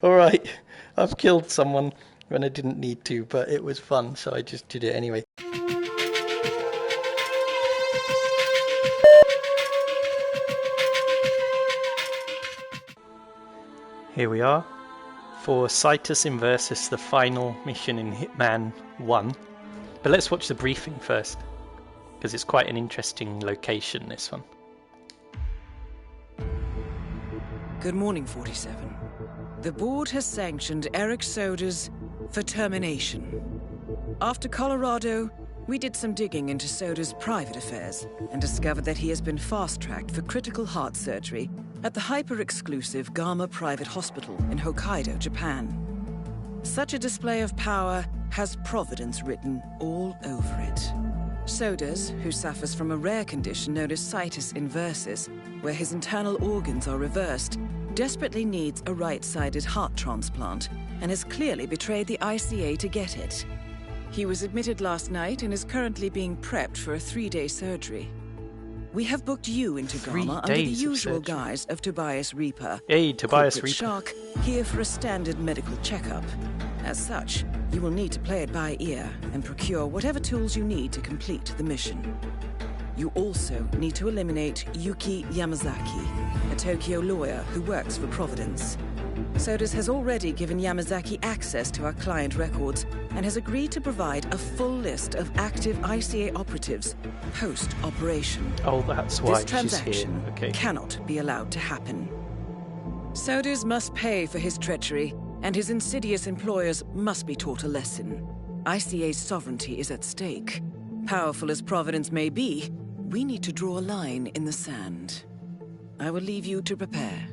Alright, I've killed someone when I didn't need to, but it was fun, so I just did it anyway. Here we are for Situs Inversus, the final mission in Hitman 1. But let's watch the briefing first, because it's quite an interesting location, this one. Good morning, 47. The board has sanctioned Eric Soders for termination. After Colorado, we did some digging into Soders' private affairs and discovered that he has been fast-tracked for critical heart surgery at the hyper-exclusive Gama Private Hospital in Hokkaido, Japan. Such a display of power has Providence written all over it. Soders, who suffers from a rare condition known as Situs Inversus, where his internal organs are reversed, desperately needs a right-sided heart transplant and has clearly betrayed the ICA to get it. He was admitted last night and is currently being prepped for a 3-day surgery. We have booked you into Gama under the usual guise of Tobias Reaper. Hey, Tobias Reaper. Shark, here for a standard medical checkup. As such, you will need to play it by ear and procure whatever tools you need to complete the mission. You also need to eliminate Yuki Yamazaki, a Tokyo lawyer who works for Providence. Soders has already given Yamazaki access to our client records and has agreed to provide a full list of active ICA operatives post-operation. Oh, that's why this transaction she's here. Okay. Cannot be allowed to happen. Soders must pay for his treachery, and his insidious employers must be taught a lesson. ICA's sovereignty is at stake. Powerful as Providence may be, we need to draw a line in the sand. I will leave you to prepare.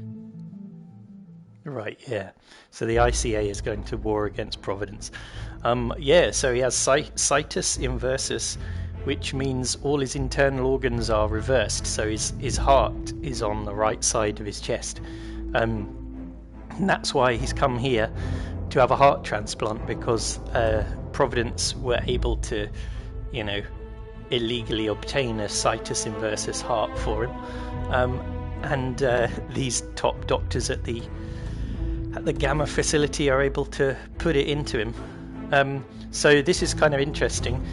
Right, yeah. So the ICA is going to war against Providence. Yeah, so he has Situs Inversus, which means all his internal organs are reversed. So his heart is on the right side of his chest. And that's why he's come here to have a heart transplant, because Providence were able to, illegally obtain a Situs Inversus heart for him. And these top doctors at the Gamma facility are able to put it into him. So this is kind of interesting.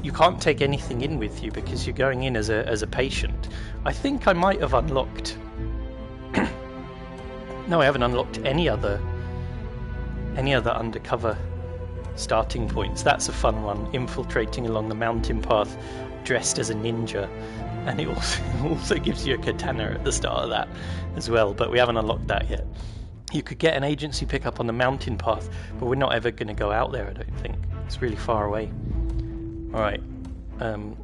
You can't take anything in with you because you're going in as a patient. I think I might have unlocked... No, I haven't unlocked any other undercover starting points. That's a fun one, infiltrating along the mountain path dressed as a ninja. And it also gives you a katana at the start of that as well, but we haven't unlocked that yet. You could get an agency pickup on the mountain path, but we're not ever going to go out there, I don't think. It's really far away. Alright,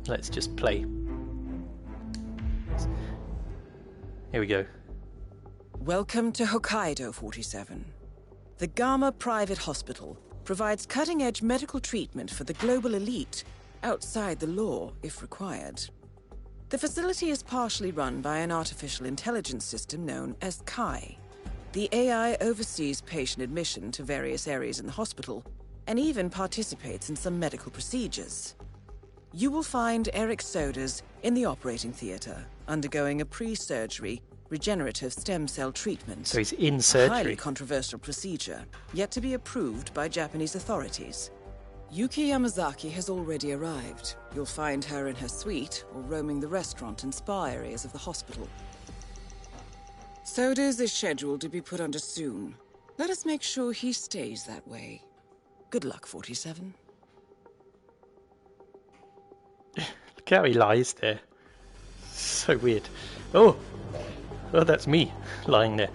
let's just play. Here we go. Welcome to Hokkaido, 47. The Gama Private Hospital provides cutting-edge medical treatment for the global elite, outside the law if required. The facility is partially run by an artificial intelligence system known as Kai. The AI oversees patient admission to various areas in the hospital and even participates in some medical procedures. You will find Eric Soders in the operating theater, undergoing a pre-surgery regenerative stem cell treatment. So he's in surgery. A highly controversial procedure, yet to be approved by Japanese authorities. Yuki Yamazaki has already arrived. You'll find her in her suite or roaming the restaurant and spa areas of the hospital. Soders is scheduled to be put under soon. Let us make sure he stays that way. Good luck, 47. Look how he lies there. So weird. Oh, that's me lying there.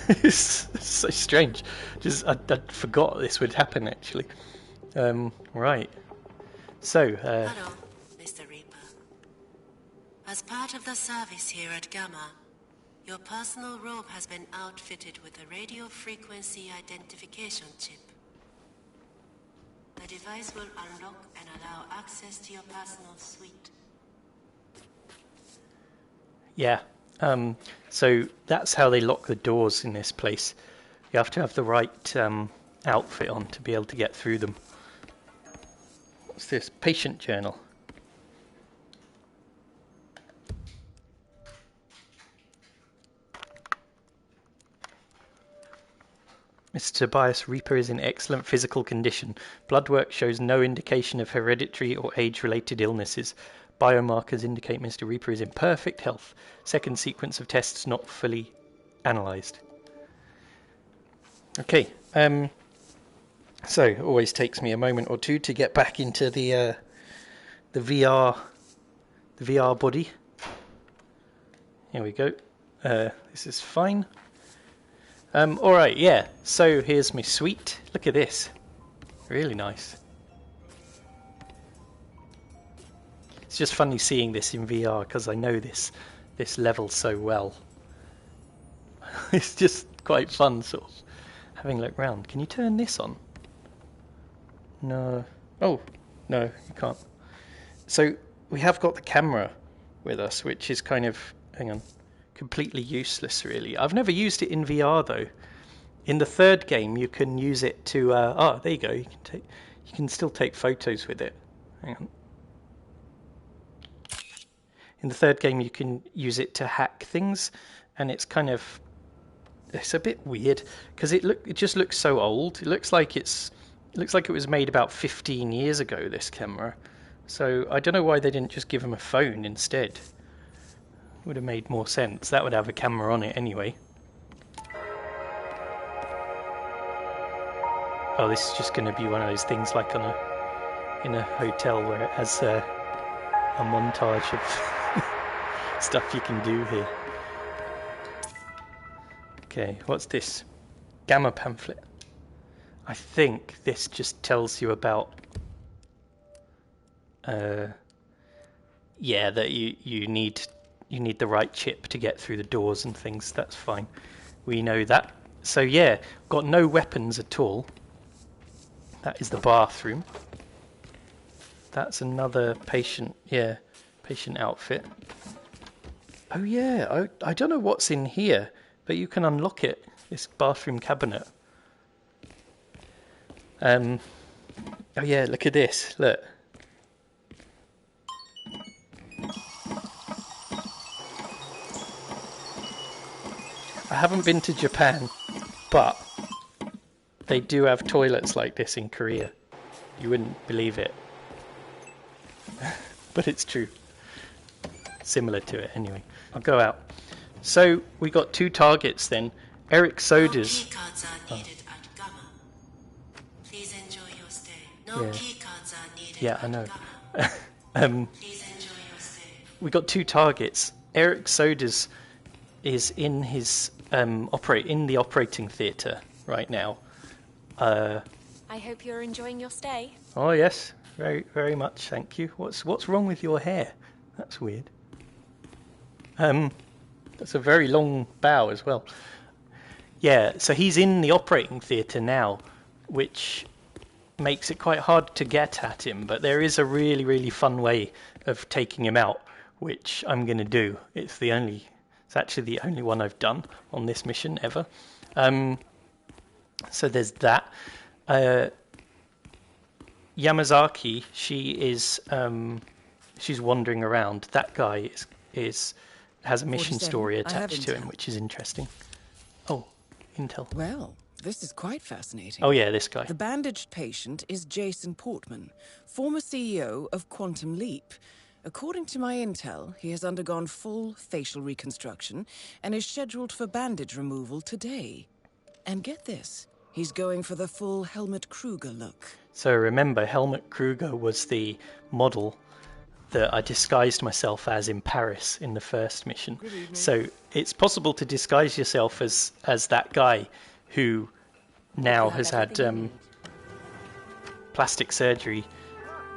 It's so strange. I forgot this would happen, actually. Right. So, Hello, Mr. Reaper. As part of the service here at Gamma, your personal robe has been outfitted with a radio frequency identification chip. The device will unlock and allow access to your personal suite. yeah. So that's how they lock the doors in this place. You have to have the right outfit on to be able to get through them. What's this? Patient journal. Mr. Tobias Reaper is in excellent physical condition. Blood work shows no indication of hereditary or age-related illnesses. Biomarkers indicate Mr. Reaper is in perfect health. Second sequence of tests not fully analysed. Okay, so it always takes me a moment or two to get back into the VR body. Here we go. This is fine. Alright, yeah, so here's my suite. Look at this. Really nice. It's just funny seeing this in VR because I know this level so well. It's just quite fun sort of having a look round. Can you turn this on? No. Oh, no, you can't. So we have got the camera with us, which is kind of, hang on, completely useless really. I've never used it in VR though. In the third game you can use it to, there you go, you can still take photos with it. Hang on. In the third game you can use it to hack things, and it's kind of, it's a bit weird because it just looks so old. It looks like it was made about 15 years ago, this camera. So I don't know why they didn't just give him a phone instead. Would have made more sense. That would have a camera on it anyway. Oh, this is just going to be one of those things like in a hotel where it has a montage of stuff you can do here. Okay, what's this? Gamma pamphlet. I think this just tells you about yeah, that you need the right chip to get through the doors and things. That's fine. We know that. So yeah, got no weapons at all. That is the bathroom. That's another patient outfit. Oh yeah, I don't know what's in here, but you can unlock it. This bathroom cabinet. Oh yeah, look at this. Look. I haven't been to Japan, but they do have toilets like this in Korea. You wouldn't believe it. But it's true. Similar to it anyway. I'll go out. So we got two targets then. Eric Soders. No key cards are needed at Gamma. Please enjoy your stay. No key cards are needed yeah, I at know. Gamma. Please enjoy your stay. We got two targets. Eric Soders is in his in the operating theatre right now. I hope you're enjoying your stay. Oh yes, very very much, thank you. What's wrong with your hair? That's weird. That's a very long bow as well. Yeah, so he's in the operating theatre now, which makes it quite hard to get at him, but there is a really, really fun way of taking him out, which I'm going to do. It's actually the only one I've done on this mission ever. So there's that. Yamazaki, she's wandering around. That guy has a mission story attached to him, which is interesting. Oh, intel. Well, this is quite fascinating. Oh yeah, this guy. The bandaged patient is Jason Portman, former CEO of Quantum Leap. According to my intel, he has undergone full facial reconstruction and is scheduled for bandage removal today. And get this, he's going for the full Helmut Kruger look. So remember, Helmut Kruger was the model that I disguised myself as in Paris in the first mission. So it's possible to disguise yourself as that guy who now has had plastic surgery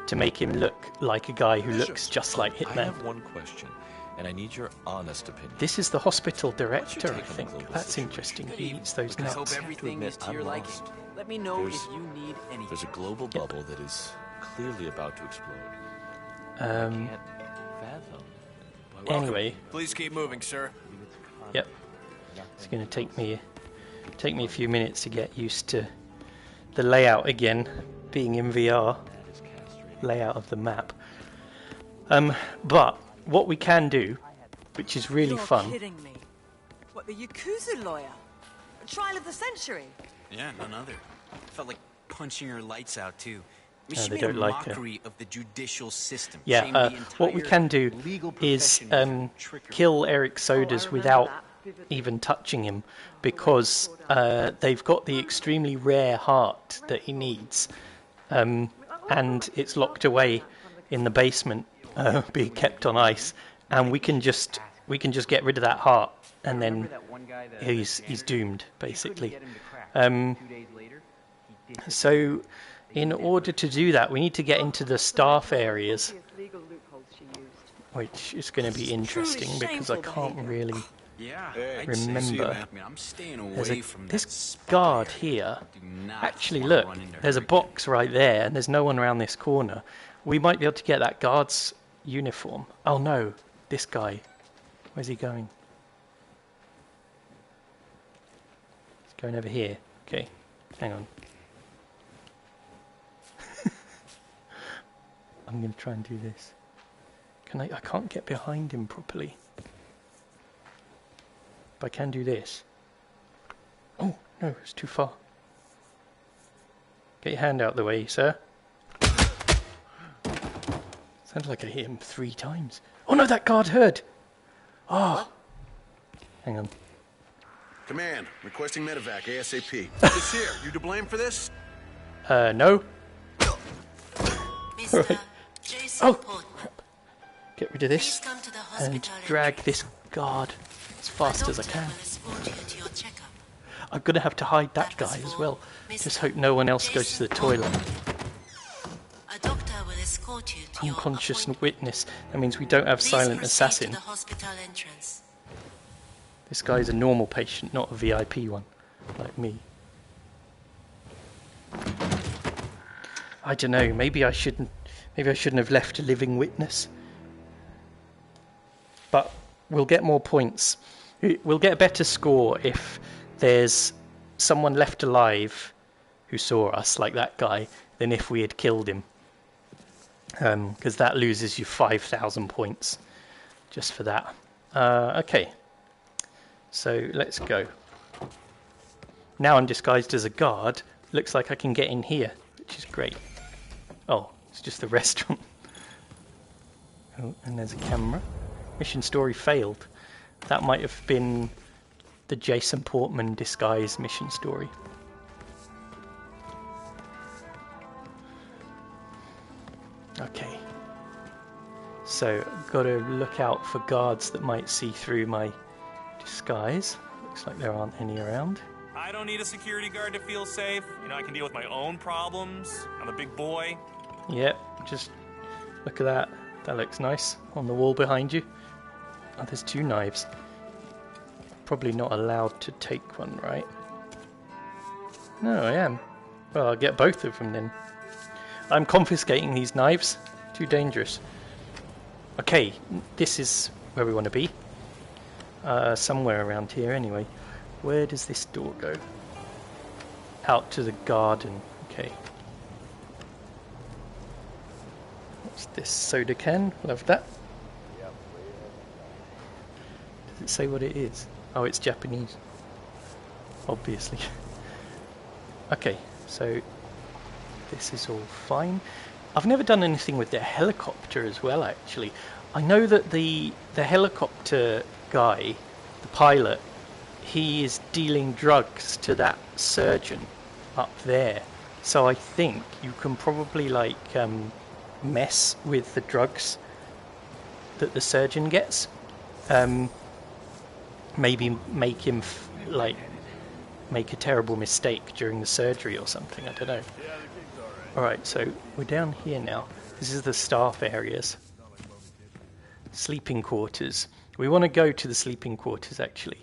to make him look like a guy who looks just like Hitman. I have one question, and I need your honest opinion. This is the hospital director, I think. That's interesting. He eats those I nuts. hope everything is to your liking. Let me know if you need anything. There's a global bubble that is clearly about to explode. I can't fathom. Anyway. Please keep moving, sir. Yep. It's going to take me a few minutes to get used to the layout again, being in VR. Layout of the map. But what we can do, which is really fun. You're kidding me. What, the Yakuza lawyer? A trial of the century? Yeah, none other. Felt like punching her lights out too. I mean, No, she they made a don't like mockery of the judicial system. Yeah, Shamed the what we can do legal is profession with trickery. kill Eric Soders without even touching him, because they've got the extremely rare heart that he needs, and it's locked away in the basement, being kept on ice, and we can just get rid of that heart, and then he's doomed, basically. So in order to do that, we need to get into the staff areas, which is going to be interesting because I can't really remember. This guard here. Actually, look, there's a box right there, and there's no one around this corner. We might be able to get that guard's uniform. Oh no, this guy. Where's he going? He's going over here. Okay, hang on. I'm going to try and do this. Can I can't get behind him properly. But I can do this. Oh, no, it's too far. Get your hand out the way, sir. Sounded like I hit him 3 times. Oh no, that guard heard! Oh! Hang on. Command, requesting medevac ASAP. This here, you to blame for this? No. Mr. Jason Portman, Get rid of this please come to the and hospital drag entrance. this guard as fast as I Doctor can. will escort you to your checkup. I'm going to have to hide that That was guy as for well. Mr. Just hope no one else goes to the toilet. A doctor will escort you to your Unconscious appointment. witness. That means we don't have Please silent proceed assassin. to the hospital entrance. This guy's a normal patient, not a VIP one, like me. I don't know. Maybe I shouldn't have left a living witness. But we'll get more points. We'll get a better score if there's someone left alive who saw us, like that guy, than if we had killed him. Because that loses you 5,000 points just for that. Okay. So let's go. Now I'm disguised as a guard. Looks like I can get in here, which is great. Oh, it's just the restaurant. Oh, and there's a camera. Mission story failed. That might have been the Jason Portman disguise mission story. Okay. So, got to look out for guards that might see through my disguise. Looks like there aren't any around. I don't need a security guard to feel safe. You know, I can deal with my own problems. I'm a big boy. Yep, just look at that. That looks nice on the wall behind you. Oh, there's 2 knives. Probably not allowed to take one, right? No, I am. Well, I'll get both of them then. I'm confiscating these knives. Too dangerous. Okay, this is where we want to be. Somewhere around here anyway. Where does this door go? Out to the garden. Okay. What's this? Soda can? Love that. Does it say what it is? Oh, it's Japanese. Obviously. Okay, so this is all fine. I've never done anything with the helicopter as well, actually. I know that the helicopter guy, the pilot, he is dealing drugs to that surgeon up there. So I think you can probably like mess with the drugs that the surgeon gets. Maybe make him make a terrible mistake during the surgery or something. I don't know. Alright, so we're down here now. This is the staff areas. Sleeping quarters. We want to go to the sleeping quarters actually.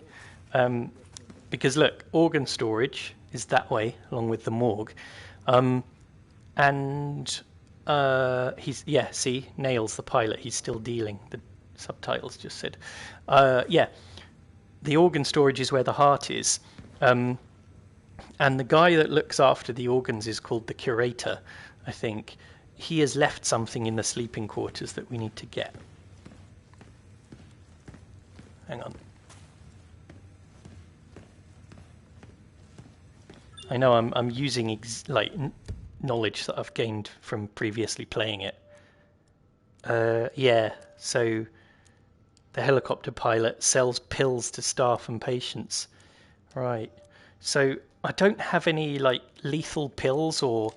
Because look, organ storage is that way along with the morgue. See, Nails the pilot, he's still dealing. The subtitles just said. The organ storage is where the heart is. And the guy that looks after the organs is called the curator, I think. He has left something in the sleeping quarters that we need to get. Hang on. I know I'm using knowledge that I've gained from previously playing it. Yeah, so the helicopter pilot sells pills to staff and patients. Right. So I don't have any lethal pills or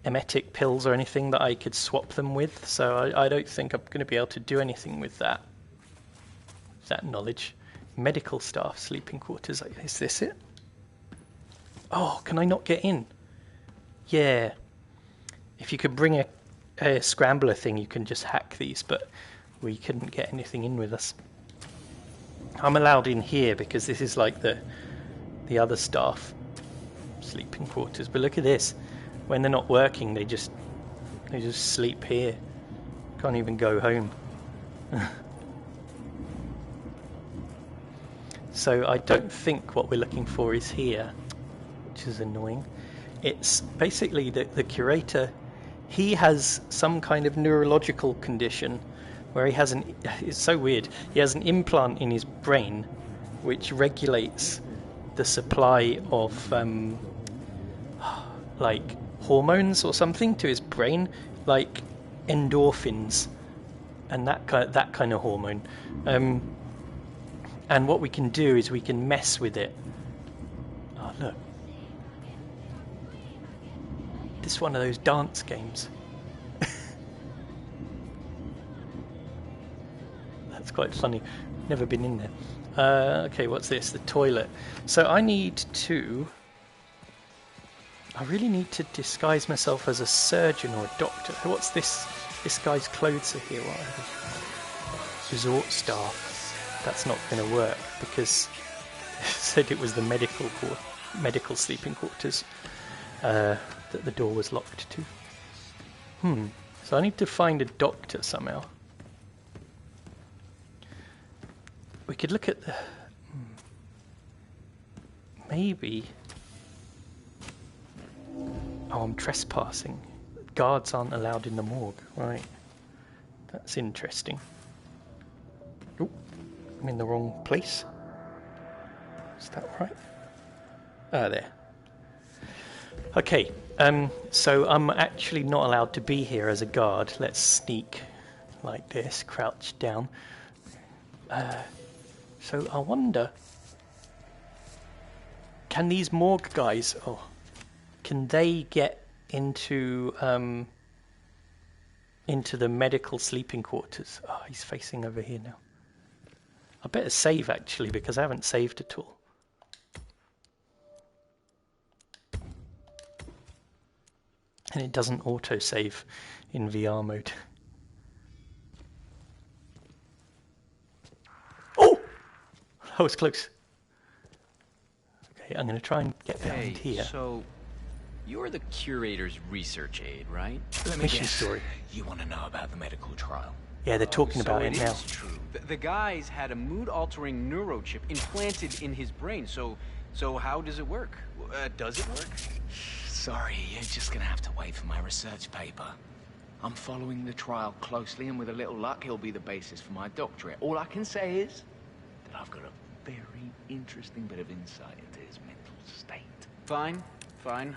emetic pills or anything that I could swap them with, so I don't think I'm going to be able to do anything with that. Is that knowledge? Medical staff sleeping quarters. Is this it? Oh, can I not get in? Yeah. If you could bring a scrambler thing, you can just hack these, but we couldn't get anything in with us. I'm allowed in here because this is like the other staff sleeping quarters. But look at this. When they're not working, they just sleep here. Can't even go home. So I don't think what we're looking for is here, which is annoying. It's basically the curator. He has some kind of neurological condition where he has it's so weird. He has an implant in his brain which regulates the supply of hormones or something to his brain, like endorphins and that kind of hormone. And what we can do is we can mess with it. Oh look, this is one of those dance games. That's quite funny. Never been in there. Okay, what's this? The toilet. So I really need to disguise myself as a surgeon or a doctor. What's this? This guy's clothes are here. What are they? Resort staff. That's not going to work because it said it was the medical sleeping quarters that the door was locked to. So I need to find a doctor somehow. We could look at the... Maybe... Oh, I'm trespassing. Guards aren't allowed in the morgue. Right. That's interesting. Oh, I'm in the wrong place. Is that right? Ah, there. Okay, so I'm actually not allowed to be here as a guard. Let's sneak like this, crouch down. So I wonder, can these morgue guys, can they get into the medical sleeping quarters? Oh, he's facing over here now. I better save actually because I haven't saved at all. And it doesn't auto-save in VR mode. Oh! That was close. Okay, I'm going to try and get behind here. So, you're the curator's research aide, right? Let me guess. Story. You want to know about the medical trial? Yeah, they're talking about it now. Is true. The guys had a mood-altering neurochip implanted in his brain. So how does it work? Does it work? Sorry, you're just gonna have to wait for my research paper. I'm following the trial closely, and with a little luck, he'll be the basis for my doctorate. All I can say is that I've got a very interesting bit of insight into his mental state. Fine.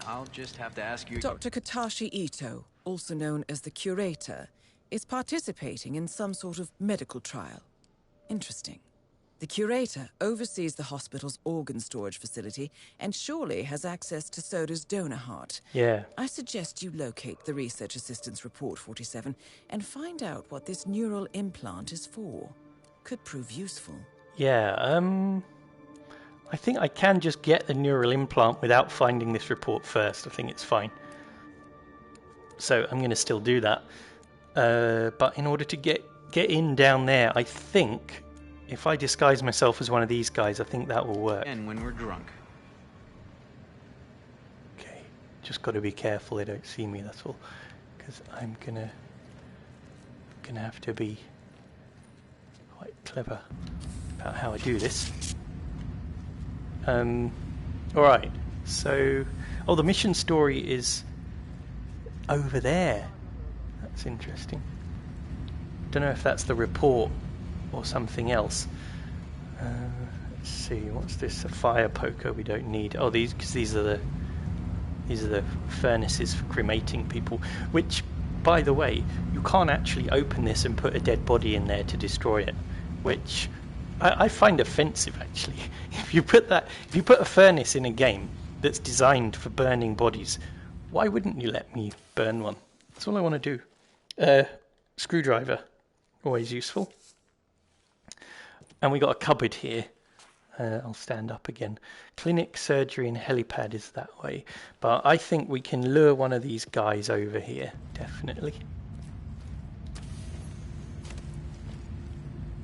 I'll just have to ask you... Dr. Katashi Ito, also known as the Curator, is participating in some sort of medical trial. Interesting. The Curator oversees the hospital's organ storage facility and surely has access to Soders' donor heart. Yeah. I suggest you locate the Research Assistant's Report 47 and find out what this neural implant is for. Could prove useful. Yeah, I think I can just get the neural implant without finding this report first. I think it's fine. So I'm going to still do that. But in order to get in down there, I think if I disguise myself as one of these guys, I think that will work. And when we're drunk. Okay, just got to be careful they don't see me, that's all. Because I'm gonna have to be quite clever about how I do this. Alright, so... Oh, the mission story is over there. That's interesting. Don't know if that's the report or something else. Let's see, what's this? A fire poker we don't need. Oh, these are the These are the furnaces for cremating people, which, by the way, you can't actually open this and put a dead body in there to destroy it, which I find offensive, actually. If you put a furnace in a game that's designed for burning bodies, why wouldn't you let me burn one? That's all I want to do. Screwdriver, always useful. And we got a cupboard here. I'll stand up again. Clinic, surgery, and helipad is that way. But I think we can lure one of these guys over here, definitely.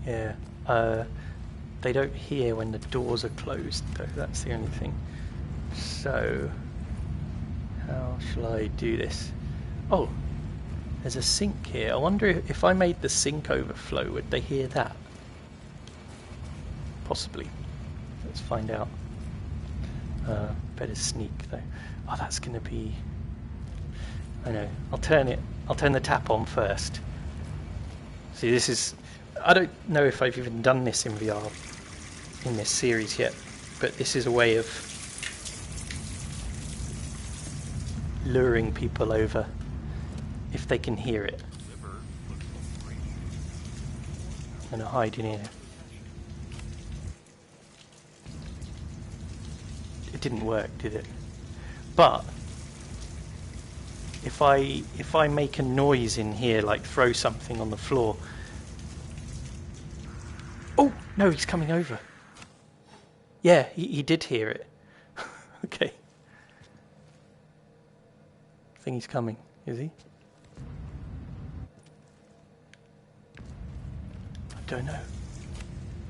Yeah. They don't hear when the doors are closed, though. That's the only thing. So, how shall I do this? Oh, there's a sink here. I wonder if I made the sink overflow, would they hear that? Possibly. Let's find out. Better sneak though. Oh, that's going to be... I know. I'll turn the tap on first. See, this is... I don't know if I've even done this in VR in this series yet, but this is a way of luring people over if they can hear it. I'm going to hide in here. It didn't work, did it? But if I make a noise in here, like throw something on the floor. Oh no, he's coming over. Yeah, he did hear it. Okay. I think he's coming. Is he? I don't know.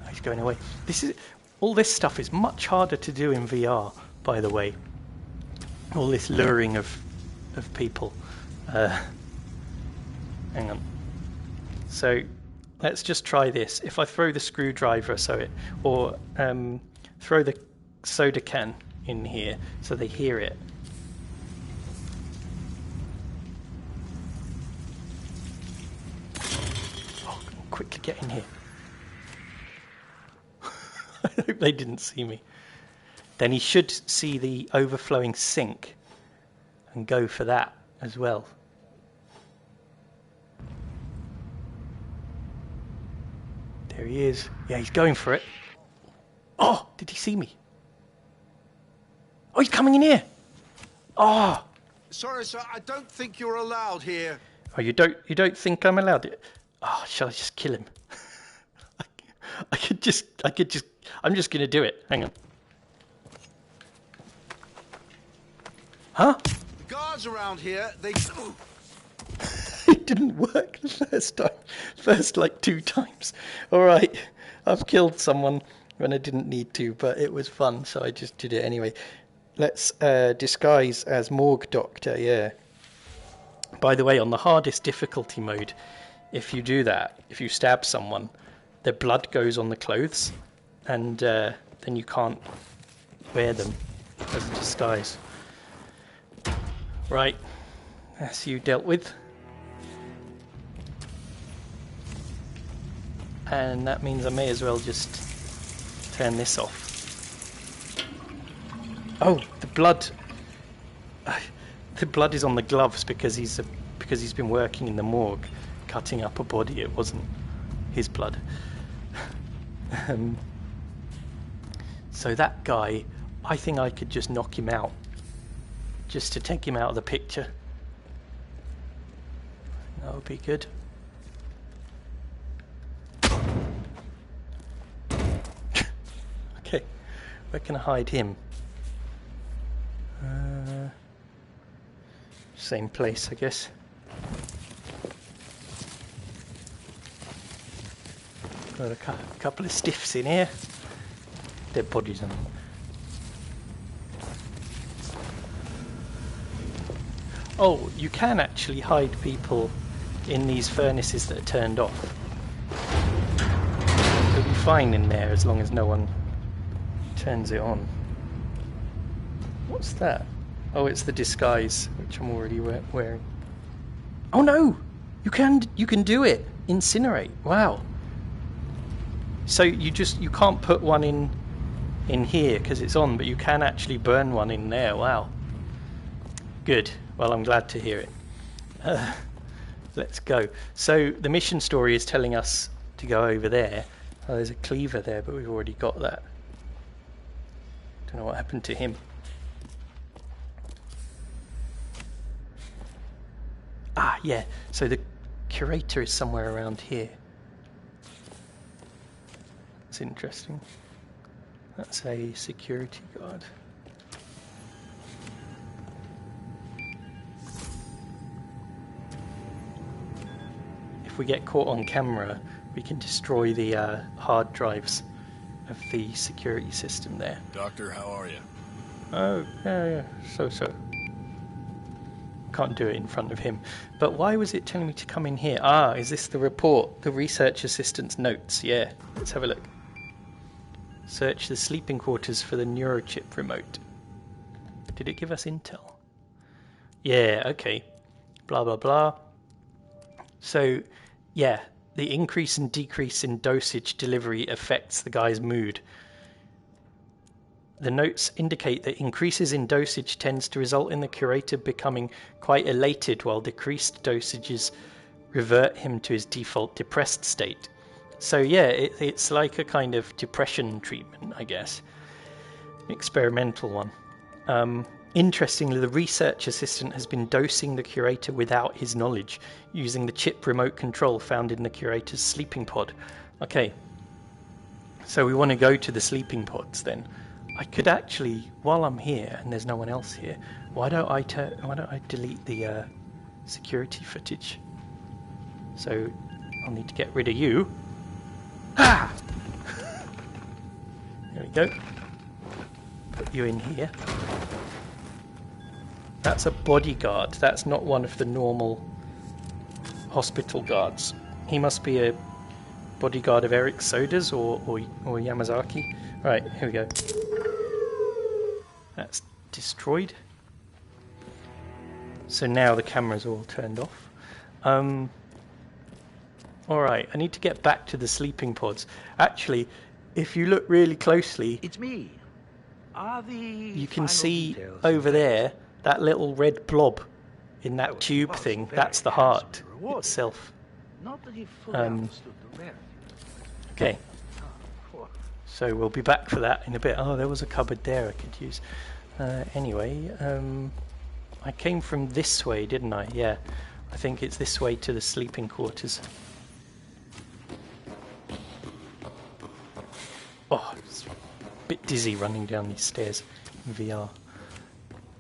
Oh, he's going away. All this stuff is much harder to do in VR, by the way. All this luring of people. Hang on. So let's just try this. If I throw the screwdriver, or throw the soda can in here so they hear it. Oh, quickly get in here. I hope they didn't see me. Then he should see the overflowing sink and go for that as well. There he is. Yeah, he's going for it. Oh, did he see me? Oh, he's coming in here. Oh. Sorry, sir, I don't think you're allowed here. Oh, you don't think I'm allowed? Oh, shall I just kill him? I'm just gonna do it. Hang on. Huh? The guards around here, they... It didn't work the first time. First, like 2 times. Alright, I've killed someone when I didn't need to, but it was fun, so I just did it anyway. Let's disguise as morgue doctor, yeah. By the way, on the hardest difficulty mode, if you do that, if you stab someone, their blood goes on the clothes, and then you can't wear them as a disguise. Right, that's you dealt with. And that means I may as well just turn this off. Oh, the blood. The blood is on the gloves because he's been working in the morgue, cutting up a body. It wasn't his blood. So that guy, I think I could just knock him out, just to take him out of the picture. That would be good. Okay, where can I hide him? Same place, I guess. Got a couple of stiffs in here. Dead bodies on them. Oh, you can actually hide people in these furnaces that are turned off. They'll be fine in there as long as no one turns it on. What's that? Oh, it's the disguise, which I'm already wearing. Oh no! You can do it! Incinerate. Wow. So you can't put one in here because it's on, but you can actually burn one in there. Wow. Good. Well, I'm glad to hear it. Let's go. So the mission story is telling us to go over there. Oh, there's a cleaver there, but we've already got that. Don't know what happened to him. Ah, yeah. So the curator is somewhere around here. That's interesting. That's a security guard. If we get caught on camera, we can destroy the hard drives of the security system there. Doctor, how are you? Oh, yeah, so. Can't do it in front of him. But why was it telling me to come in here? Ah, is this the report? The research assistant's notes. Yeah, let's have a look. Search the sleeping quarters for the neurochip remote. Did it give us intel? Yeah, okay. Blah, blah, blah. So, yeah, the increase and decrease in dosage delivery affects the guy's mood. The notes indicate that increases in dosage tends to result in the curator becoming quite elated, while decreased dosages revert him to his default depressed state. So yeah, it's like a kind of depression treatment, I guess. Experimental one. Interestingly, the research assistant has been dosing the curator without his knowledge, using the chip remote control found in the curator's sleeping pod. Okay, so we want to go to the sleeping pods then. I could actually, while I'm here and there's no one else here, why don't I delete the security footage? So I'll need to get rid of you. Ah! There we go. Put you in here. That's a bodyguard. That's not one of the normal hospital guards. He must be a bodyguard of Eric Soders or Yamazaki. Right, here we go. That's destroyed. So now the camera's all turned off. Alright, I need to get back to the sleeping pods. Actually, if you look really closely, It's me. You can see over there that little red blob in that tube thing. That's the heart itself. Okay. So we'll be back for that in a bit. Oh, there was a cupboard there I could use. Anyway, I came from this way, didn't I? Yeah, I think it's this way to the sleeping quarters. Oh, it's a bit dizzy running down these stairs in VR.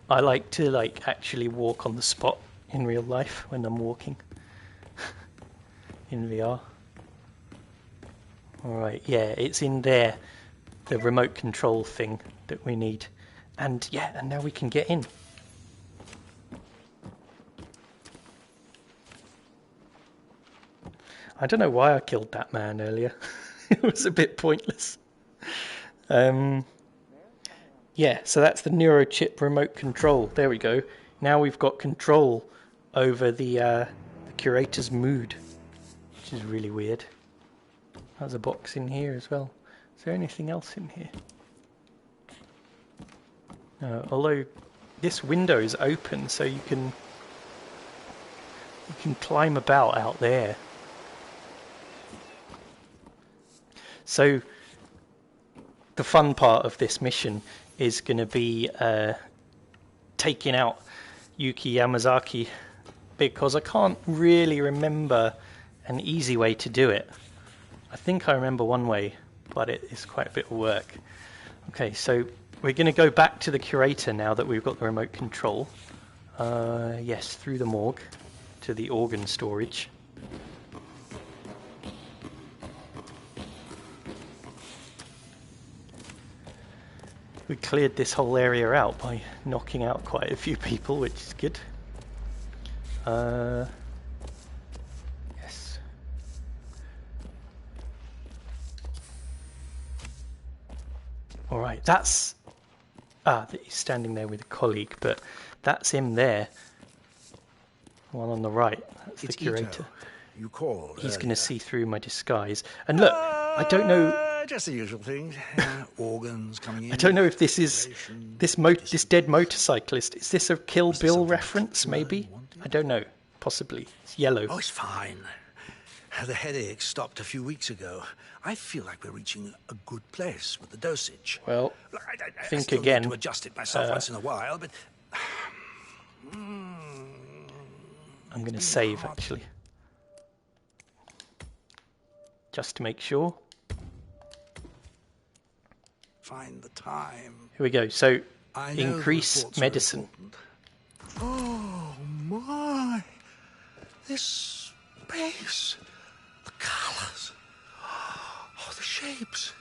I like to actually walk on the spot in real life when I'm walking in VR. Alright, yeah, it's in there, the remote control thing that we need. And yeah, and now we can get in. I don't know why I killed that man earlier. It was a bit pointless. Yeah, so that's the neurochip remote control. There we go. Now we've got control over the curator's mood, which is really weird. There's a box in here as well. Is there anything else in here? No, although this window is open, so you can climb about out there. So the fun part of this mission is going to be taking out Yuki Yamazaki, because I can't really remember an easy way to do it. I think I remember one way, but it is quite a bit of work. Okay, so we're going to go back to the curator now that we've got the remote control. Yes, through the morgue to the organ storage. We cleared this whole area out by knocking out quite a few people, which is good. Yes. Alright, that's... he's standing there with a colleague, but that's him there. The one on the right, that's the curator. You called. He's going to see through my disguise. And look, I don't know... just the usual things. Organs coming in. I don't know if this is this dead motorcyclist. Is this a Kill Bill reference? Maybe. I don't know. Possibly. It's yellow. Oh, it's fine. The headache stopped a few weeks ago. I feel like we're reaching a good place with the dosage. Well, I think still again. need to adjust it myself once in a while, but I'm going to save actually, just to make sure. Find the time. Here we go. So increase medicine. Oh my! This space, the colors, oh, the shapes.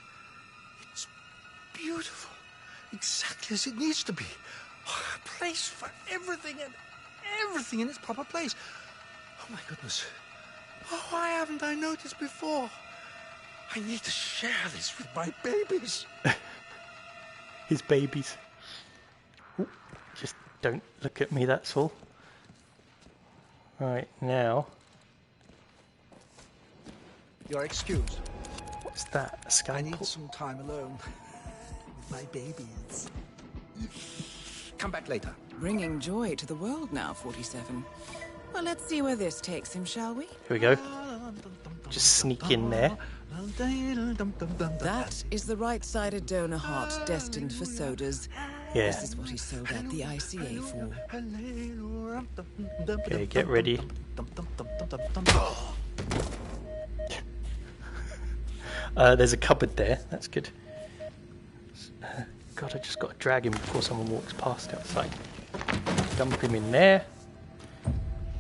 It's beautiful, exactly as it needs to be. Oh, a place for everything and everything in its proper place. Oh my goodness! Oh, why haven't I noticed before? I need to share this with my babies. His babies. Ooh, just don't look at me, that's all. Right, now. You're excused. What's that? A scalpel? I need some time alone with my babies. Come back later. Bringing joy to the world now, 47. Well, let's see where this takes him, shall we? Here we go. Just sneak in there. That is the right-sided donor heart destined for Soders. Yeah. This is what he sold out the ICA for. Okay, get ready. There's a cupboard there. That's good. God, I just got to drag him before someone walks past outside. Dump him in there.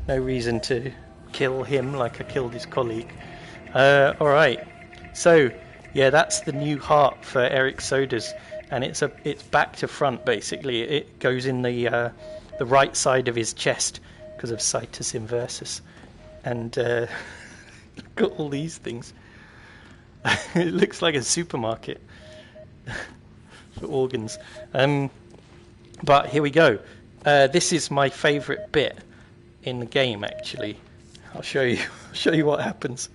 No reason to kill him like I killed his colleague. Alright. So, yeah, that's the new heart for Eric Soders. And it's back to front, basically. It goes in the right side of his chest because of Situs Inversus. And got all these things. It looks like a supermarket for organs. But here we go. This is my favourite bit in the game, actually. I'll show you. I'll show you what happens.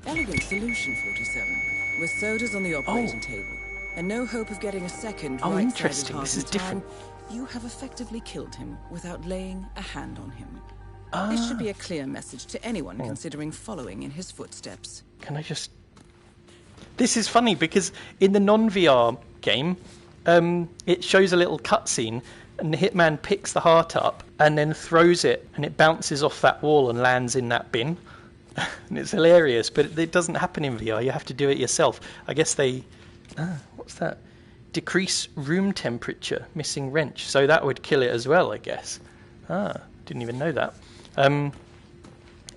Elegant solution, 47. With Soders on the operating table, and no hope of getting a second right-sided interesting. heart This is in different. time, you have effectively killed him without laying a hand on him. This should be a clear message to anyone considering following in his footsteps. Can I just... This is funny because in the non-VR game, it shows a little cutscene and the Hitman picks the heart up and then throws it and it bounces off that wall and lands in that bin. And it's hilarious, but it doesn't happen in VR. You have to do it yourself. I guess they... what's that? Decrease room temperature, missing wrench. So that would kill it as well, I guess. Didn't even know that.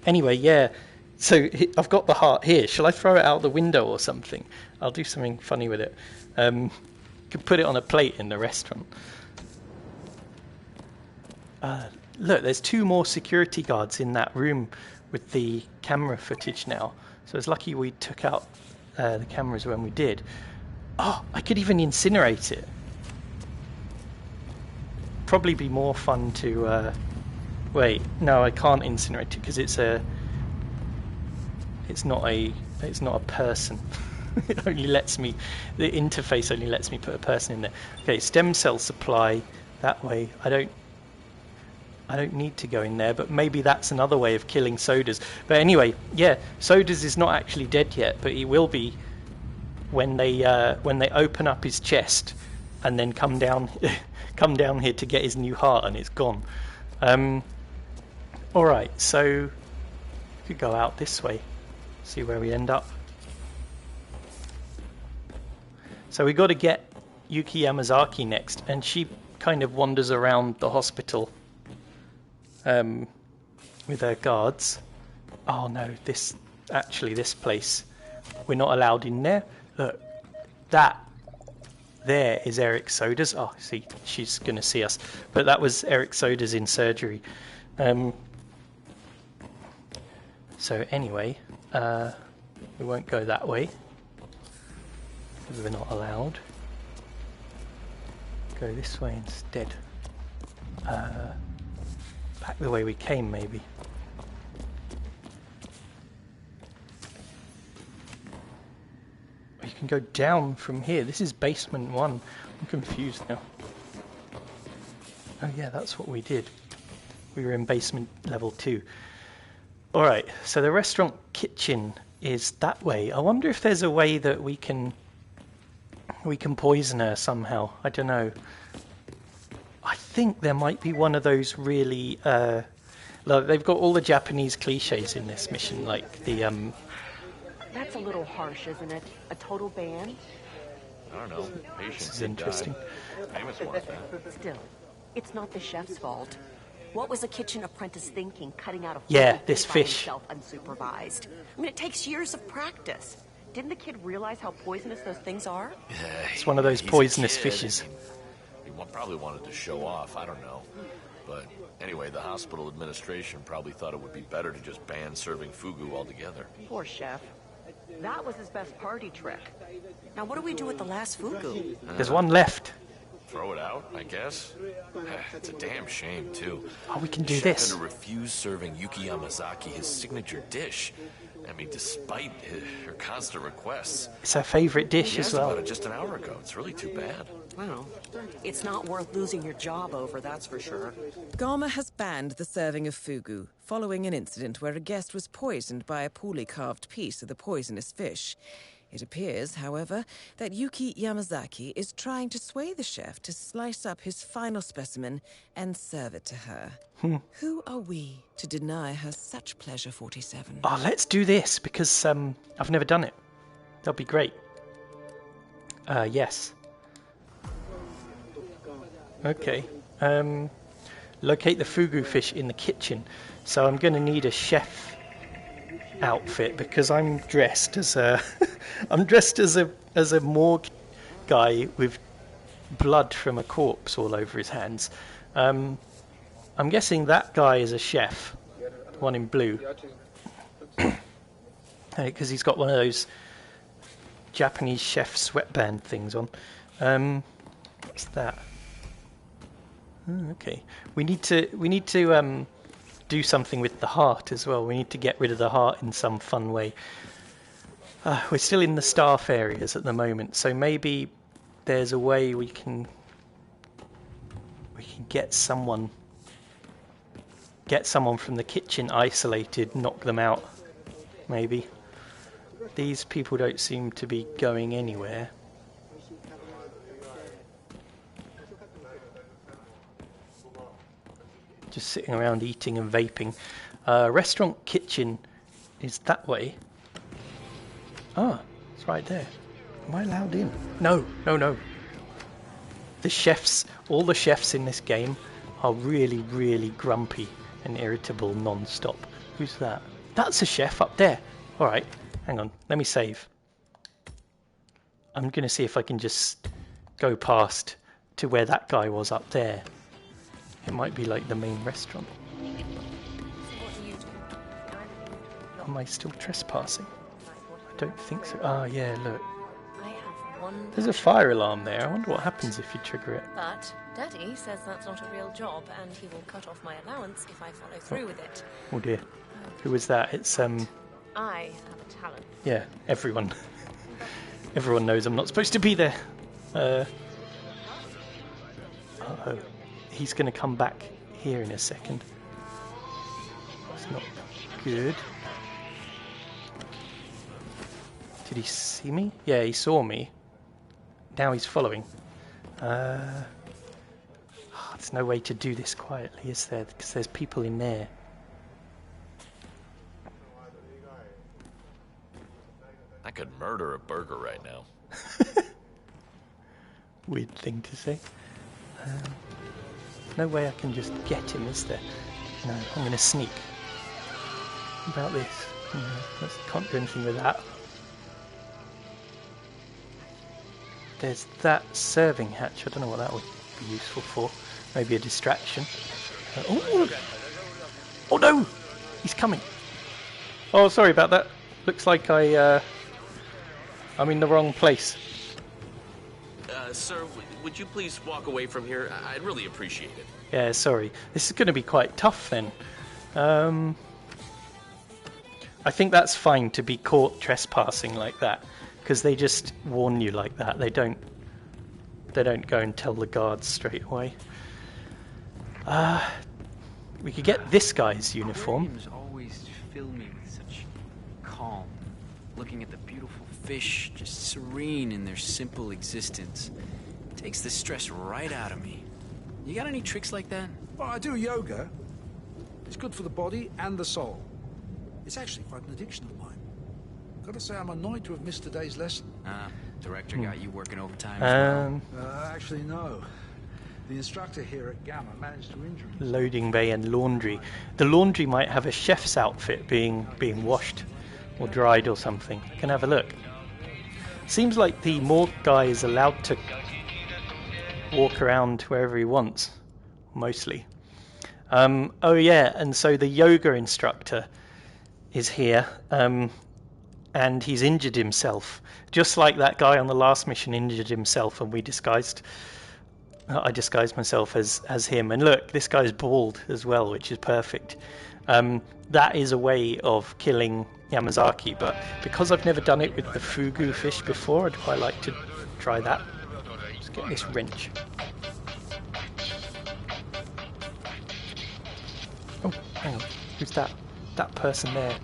Anyway, yeah. So I've got the heart here. Shall I throw it out the window or something? I'll do something funny with it. Could put it on a plate in the restaurant. Look, there's 2 more security guards in that room with the camera footage now. So it's lucky we took out the cameras when we did. Oh, I could even incinerate it. Probably be more fun to... Wait, no, I can't incinerate it because it's not a person. It only lets me, the interface only lets me put a person in there. Okay, stem cell supply that way. I don't need to go in there, but maybe that's another way of killing Soders. But anyway, yeah, Soders is not actually dead yet, but he will be when they open up his chest and then come down here to get his new heart, and it's gone. Alright, so we could go out this way, see where we end up. So we got to get Yuki Yamazaki next, and she kind of wanders around the hospital with her guards. Oh no, this place, we're not allowed in there. Look, that there is Eric Soders. Oh, see, she's going to see us. But that was Eric Soders in surgery. So anyway, we won't go that way because we're not allowed. Go this way instead. Back the way we came, maybe. can go down from here. This is basement 1. I'm confused now. Oh yeah, that's what we did. We were in basement level 2. Alright, so the restaurant kitchen is that way. I wonder if there's a way that we can poison her somehow. I don't know. I think there might be one of those really... look, they've got all the Japanese cliches in this mission, like the... That's a little harsh, isn't it? A total ban? I don't know. This is interesting. Famous ones, man. Still, it's not the chef's fault. What was a kitchen apprentice thinking, cutting out a this fish. Unsupervised? I mean, it takes years of practice. Didn't the kid realize how poisonous those things are? It's one of those poisonous fishes. He probably wanted to show off. I don't know. But anyway, the hospital administration probably thought it would be better to just ban serving fugu altogether. Poor chef. That was his best party trick. Now, what do we do with the last fugu? There's one left. Throw it out, I guess. It's a damn shame, too. Oh, we can do this. Had to refuse serving Yuki Yamazaki his signature dish. I mean, despite her constant requests. It's her favorite dish as well. About it just an hour ago. It's really too bad. Well, it's not worth losing your job over, that's for sure. Gama has banned the serving of fugu, following an incident where a guest was poisoned by a poorly carved piece of the poisonous fish. It appears, however, that Yuki Yamazaki is trying to sway the chef to slice up his final specimen and serve it to her. Who are we to deny her such pleasure, 47? Oh, let's do this, because I've never done it. That'll be great. Yes. Okay. Locate the fugu fish in the kitchen. So I'm going to need a chef outfit because I'm dressed as a as a morgue guy with blood from a corpse all over his hands. I'm guessing that guy is a chef, the one in blue, because he's got one of those Japanese chef sweatband things on. What's that? Okay, we need to do something with the heart as well. We need to get rid of the heart in some fun way. We're still in the staff areas at the moment, so maybe there's a way we can get someone from the kitchen isolated, knock them out. Maybe. These people don't seem to be going anywhere. Just sitting around eating and vaping. Restaurant kitchen is that way. Ah, it's right there. Am I allowed in? No. The chefs, all the chefs in this game are really, really grumpy and irritable non-stop. Who's that? That's a chef up there. All right, hang on. Let me save. I'm going to see if I can just go past to where that guy was up there. It might be like the main restaurant. Am I still trespassing? I don't think so. Ah, yeah, look. There's a fire alarm there. I wonder what happens if you trigger it. But Daddy says that's not a real job, and he will cut off my allowance if I follow through with it. Oh dear. Who was that? It's I have a talent. Yeah, everyone. Everyone knows I'm not supposed to be there. Uh-oh. He's going to come back here in a second. That's not good. Did he see me? Yeah, he saw me. Now he's following. There's no way to do this quietly, is there? Because there's people in there. I could murder a burger right now. Weird thing to say. No way I can just get him, is there? No, I'm going to sneak. What about this? Can't do anything with that. There's that serving hatch. I don't know what that would be useful for. Maybe a distraction. Oh no! He's coming. Oh, sorry about that. Looks like I'm in the wrong place. Sir, would you please walk away from here? I'd really appreciate it. Yeah, sorry. This is going to be quite tough then. I think that's fine to be caught trespassing like that. because they just warn you like that. They don't go and tell the guards straight away. We could get this guy's uniform. Aquariums always fill me with such calm. Looking at the beautiful fish, just serene in their simple existence, takes the stress right out of me. You got any tricks like that? Well, I do yoga. It's good for the body and the soul. It's actually quite an addiction of mine. Gotta say, I'm annoyed to have missed today's lesson. Director got you working overtime as well? Actually, no. The instructor here at Gamma managed to injure him. Loading bay and laundry. The laundry might have a chef's outfit being washed or dried or something. Can I have a look? Seems like the morgue guy is allowed to walk around wherever he wants, mostly. Oh yeah, and so the yoga instructor is here, and he's injured himself, just like that guy on the last mission injured himself, and I disguised myself as him. And look, this guy's bald as well, which is perfect. That is a way of killing Yamazaki, but because I've never done it with the fugu fish before, I'd quite like to try that. Let's get this wrench. Oh, hang on. Who's that? That person there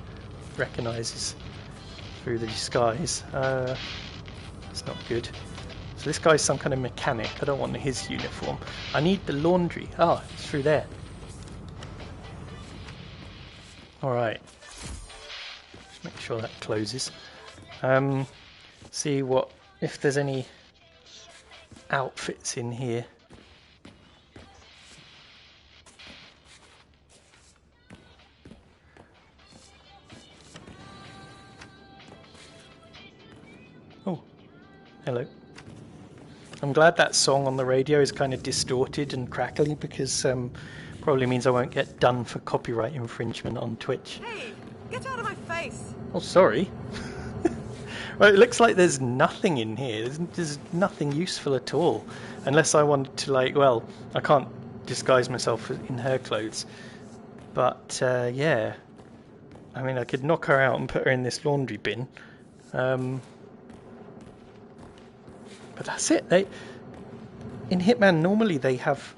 recognises through the disguise. It's not good. So this guy's some kind of mechanic. I don't want his uniform. I need the laundry. Oh, it's through there. Alright. Just make sure that closes. See if there's any outfits in here. Oh, hello. I'm glad that song on the radio is kind of distorted and crackly, because probably means I won't get done for copyright infringement on Twitch. Hey, get out of my face! Oh, sorry. Well, it looks like there's nothing in here. There's nothing useful at all. Unless I wanted to, like, well, I can't disguise myself in her clothes. But, yeah. I mean, I could knock her out and put her in this laundry bin. But that's it. In Hitman, normally they have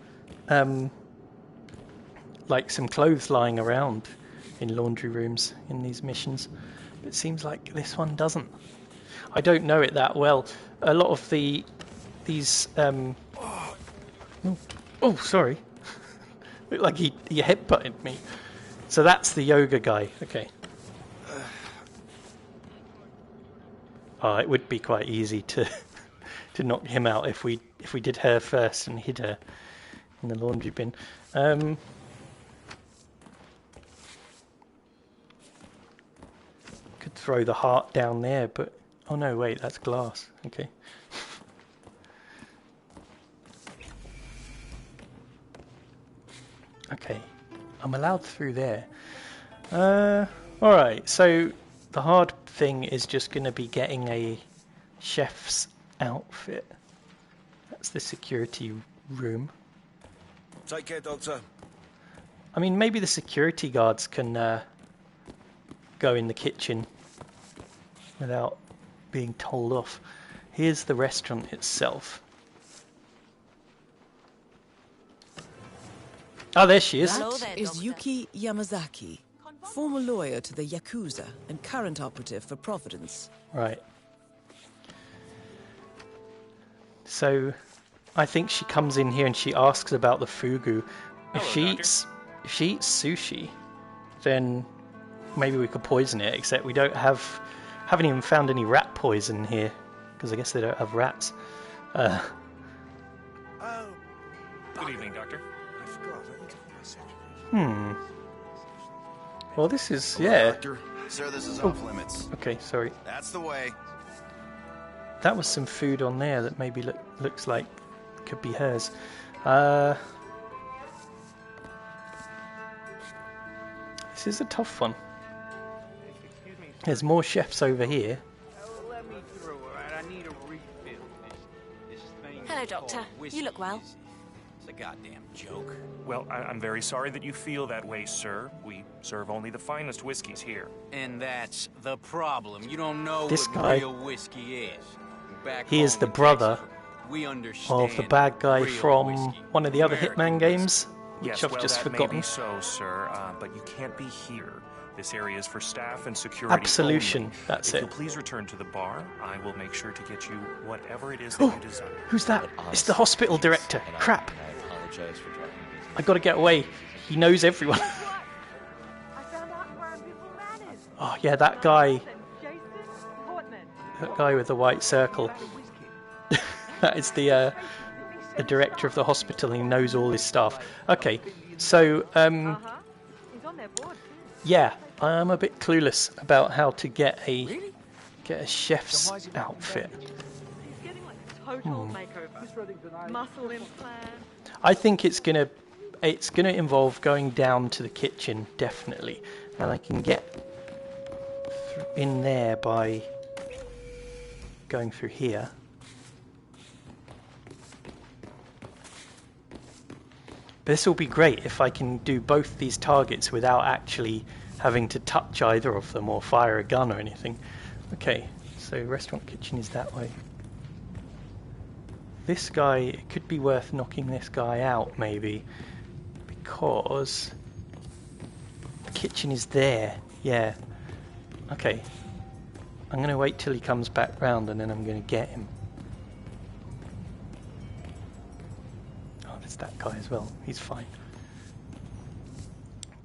like some clothes lying around in laundry rooms in these missions. But it seems like this one doesn't. I don't know it that well. A lot of these oh, sorry. Looked like he headbutted me. So that's the yoga guy. Okay. Oh, it would be quite easy to knock him out if we did her first and hid her in the laundry bin. Could throw the heart down there, but oh no, wait, that's glass. Okay. Okay, I'm allowed through there. Alright, so the hard thing is just going to be getting a chef's outfit. That's the security room. Take care, Doctor. I mean, maybe the security guards can go in the kitchen without being told off. Here's the restaurant itself. Oh, there she is. That is Yuki Yamazaki, former lawyer to the Yakuza and current operative for Providence. Right. So, I think she comes in here and she asks about the fugu. If she eats sushi, then maybe we could poison it. Except we haven't even found any rat poison here, because I guess they don't have rats. Good evening, Doctor. I forgot. I need to call my secretary. Well, this is Doctor. Sir, this is off limits. Okay, sorry. That's the way. That was some food on there that maybe looks like could be hers. This is a tough one. There's more chefs over here. Let me through, alright? I need a refill. This thing. Hello, Doctor. You look well. It's a goddamn joke. Well, I'm very sorry that you feel that way, sir. We serve only the finest whiskeys here. And that's the problem. You don't know This what guy, real whiskey is. Back he is home the in brother Texas, we understand of the bad guy real from whiskey. one of the other American Hitman games, which Yes, I've well, just that may forgotten. be so, sir, but you can't be here. This area is for staff and security Absolution, only. that's if it. you'll please return to the bar, I will make sure to get you whatever it is that you desire. Who's that? It's the hospital director. Crap. I apologize for driving business. I gotta get away. He knows everyone. Oh yeah, that guy. That guy with the white circle. That is the director of the hospital. He knows all his staff. Okay, so yeah, I'm a bit clueless about how to get a chef's outfit. Total makeover. Muscle implant. I think it's gonna involve going down to the kitchen, definitely, and I can get in there by going through here. But this will be great if I can do both these targets without actually having to touch either of them or fire a gun or anything. Okay, so restaurant kitchen is that way. This guy, it could be worth knocking this guy out maybe, because the kitchen is there. Yeah. Okay. I'm going to wait till he comes back round and then I'm going to get him. Oh, there's that guy as well. He's fine.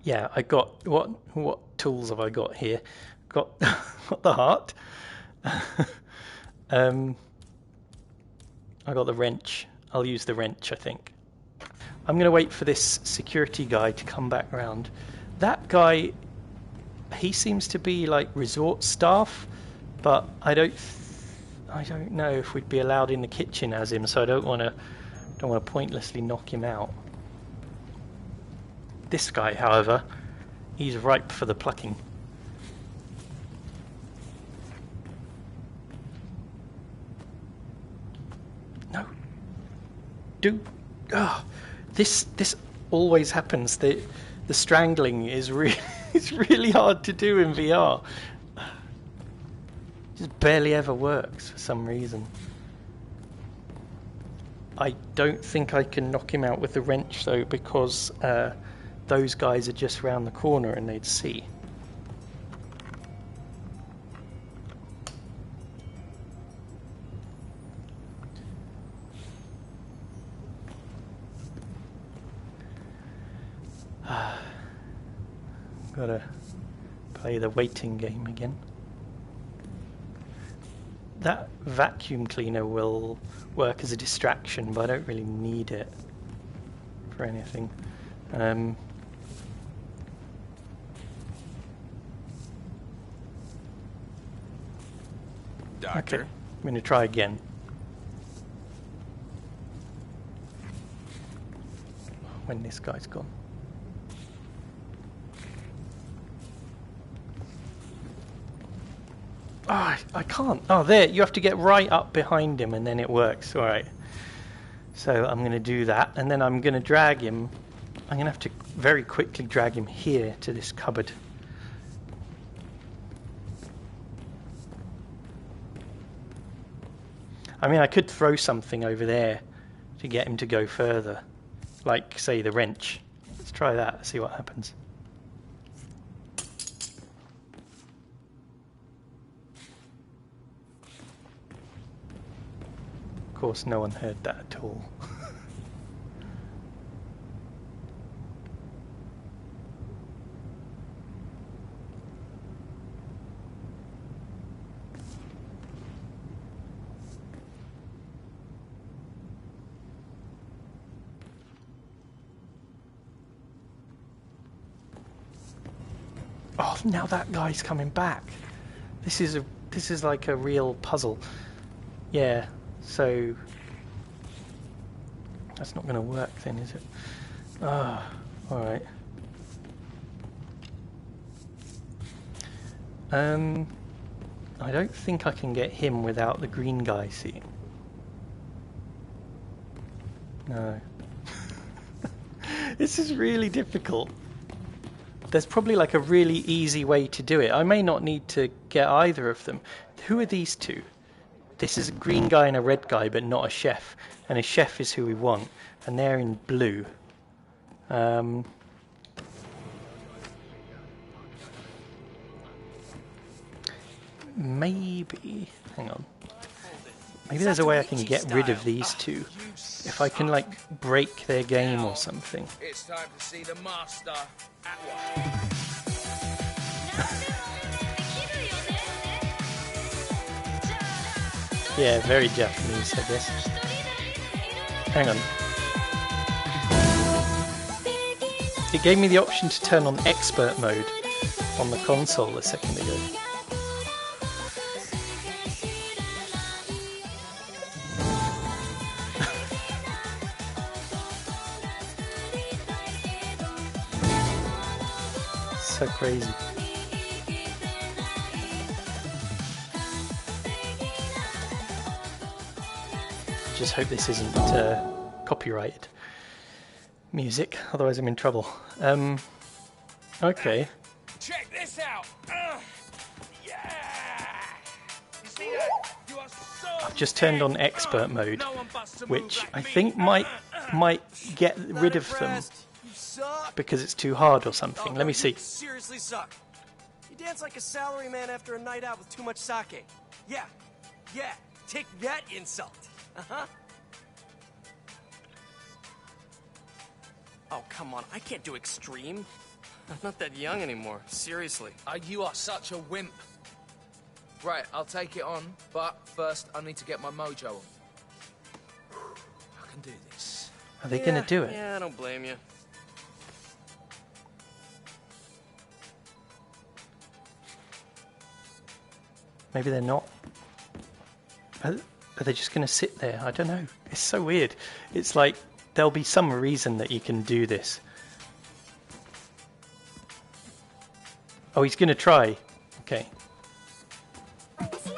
Yeah, I got... What tools have I got here? Got the heart. I got the wrench. I'll use the wrench, I think. I'm going to wait for this security guy to come back round. That guy, he seems to be like resort staff, but I don't know if we'd be allowed in the kitchen as him, so I don't want to pointlessly knock him out. This guy, however, he's ripe for the plucking. No. This always happens. The strangling is it's really hard to do in VR. It just barely ever works for some reason. I don't think I can knock him out with the wrench though, because those guys are just round the corner and they'd see. Gotta play the waiting game again. That vacuum cleaner will work as a distraction, but I don't really need it for anything. Doctor? Okay, I'm going to try again. When this guy's gone. Oh, I can't. Oh, there. You have to get right up behind him and then it works. All right. So I'm going to do that. And then I'm going to drag him. I'm going to have to very quickly drag him here to this cupboard. I mean, I could throw something over there to get him to go further. Like, say, the wrench. Let's try that, see what happens. Of course, no one heard that at all. Oh, now that guy's coming back. This is like a real puzzle. Yeah, so that's not going to work then, is it? Ah, all right. I don't think I can get him without the green guy seeing. No. This is really difficult. There's probably like a really easy way to do it. I may not need to get either of them. Who are these two? This is a green guy and a red guy, but not a chef. And a chef is who we want. And they're in blue. Maybe... Hang on. Maybe there's a way I can get rid of these two. If I can, like, break their game or something. It's time to see the master at Yeah, very Japanese, I guess. Hang on. It gave me the option to turn on expert mode on the console a second ago. So crazy. Just hope this isn't copyrighted music, otherwise I'm in trouble. Okay. Check this out. Yeah. You see that? You are so I've just turned on expert mode, which I think might get rid of them because it's too hard or something. Let me see. Seriously suck. You dance like a salaryman after a night out with too much sake. Yeah. Take that insult. Oh, come on. I can't do extreme. I'm not that young anymore. Seriously. You are such a wimp. Right, I'll take it on, but first I need to get my mojo on. I can do this. Are they going to do it? Yeah, I don't blame you. Maybe they're not. Are they just going to sit there? I don't know. It's so weird. It's like there'll be some reason that you can do this. Oh, he's going to try. Okay.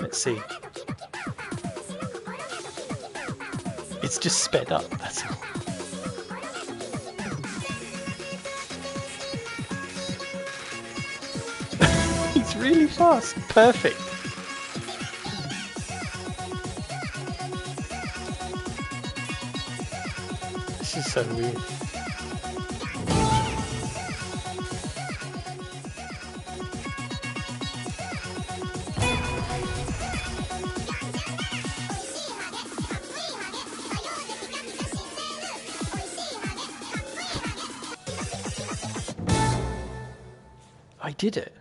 Let's see. It's just sped up, that's all. He's really fast. Perfect. This is so weird. I did it.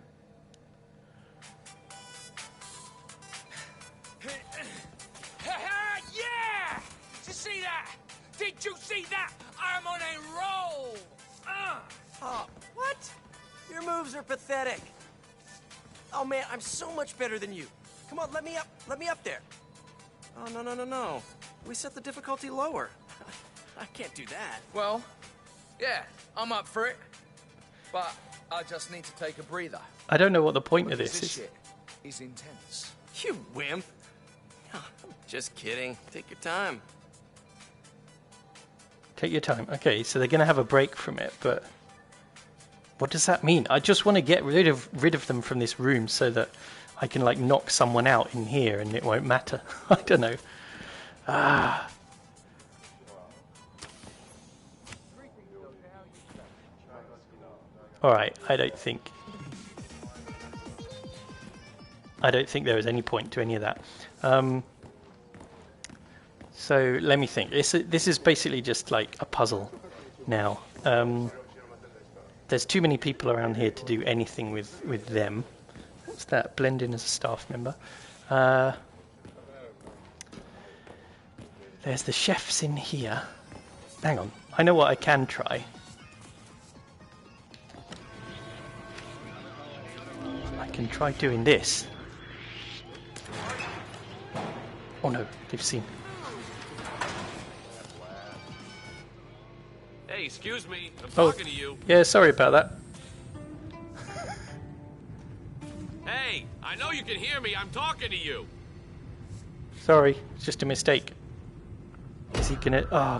Yeah! Did you see that? Did you see that? I'm on a roll! Oh, what? Your moves are pathetic. Oh man, I'm so much better than you. Come on, let me up there. Oh, no. We set the difficulty lower. I can't do that. Well, yeah, I'm up for it. But I just need to take a breather. I don't know what the point of Because this this is. shit is intense. You wimp. Just kidding. Take your time. Take your time. Okay, so they're going to have a break from it, but what does that mean? I just want to get rid of them from this room so that I can like knock someone out in here and it won't matter. I don't know. Alright, I don't think there is any point to any of that. So let me think. This is basically just like a puzzle now. There's too many people around here to do anything with them. What's that? Blend in as a staff member. There's the chefs in here. Hang on. I know what I can try. I can try doing this. Oh no, they've seen. Hey, excuse me. I'm talking to you. Yeah, sorry about that. Hey, I know you can hear me. I'm talking to you. Sorry, it's just a mistake. Is he gonna... Oh,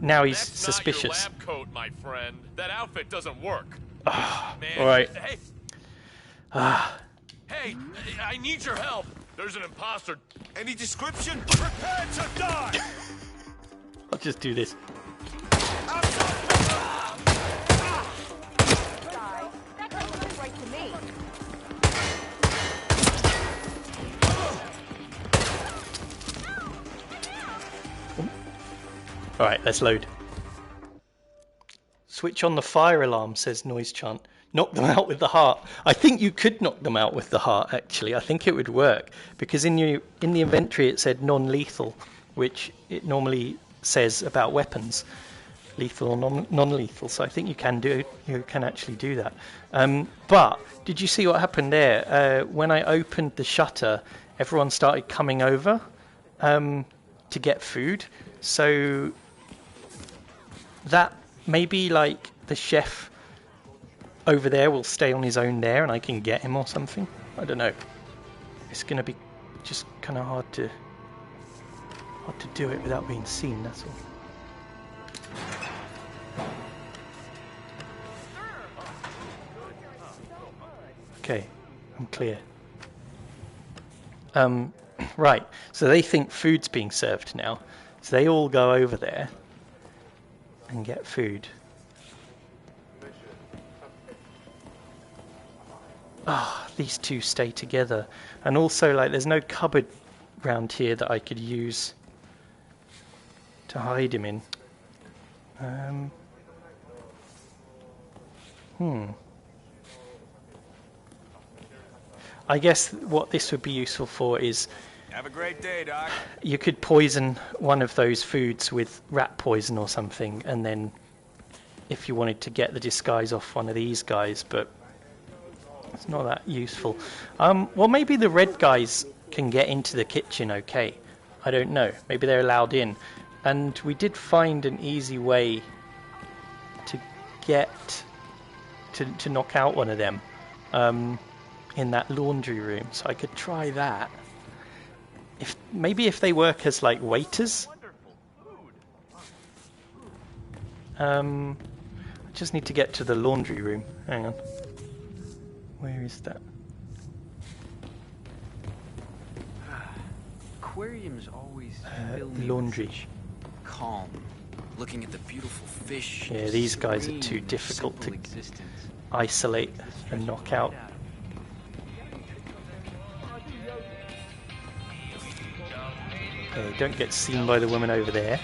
now he's That's suspicious. Not your lab coat, my friend. That outfit doesn't work. Man. All right. Hey. Ah. Hey, I need your help. There's an imposter. Any description? Prepare to die. I'll just do this. Alright, let's load. Switch on the fire alarm, says Noise Chant. Knock them out with the heart. I think you could knock them out with the heart, actually. I think it would work. Because in the inventory it said non-lethal, which it normally says about weapons. Lethal or non-lethal. So I think you can actually do that. But did you see what happened there? When I opened the shutter, everyone started coming over to get food. So that maybe like the chef over there will stay on his own there and I can get him or something. I don't know. It's going to be just kind of hard to do it without being seen, that's all. Okay, I'm clear. Right, so they think food's being served now. So they all go over there and get food. Ah, these two stay together. And also, like, there's no cupboard round here that I could use to hide him in. I guess what this would be useful for is... Have a great day, Doc. You could poison one of those foods with rat poison or something, and then if you wanted to get the disguise off one of these guys, but it's not that useful. Well, maybe the red guys can get into the kitchen okay. I don't know. Maybe they're allowed in. And we did find an easy way to get... to knock out one of them in that laundry room. So I could try that. Maybe if they work as like waiters. I just need to get to the laundry room. Hang on. Where is that? Aquariums always fill me laundry. with such calm. Looking at the beautiful fish. Yeah, these guys are too difficult to isolate and knock out. Okay, don't get seen by the woman over there.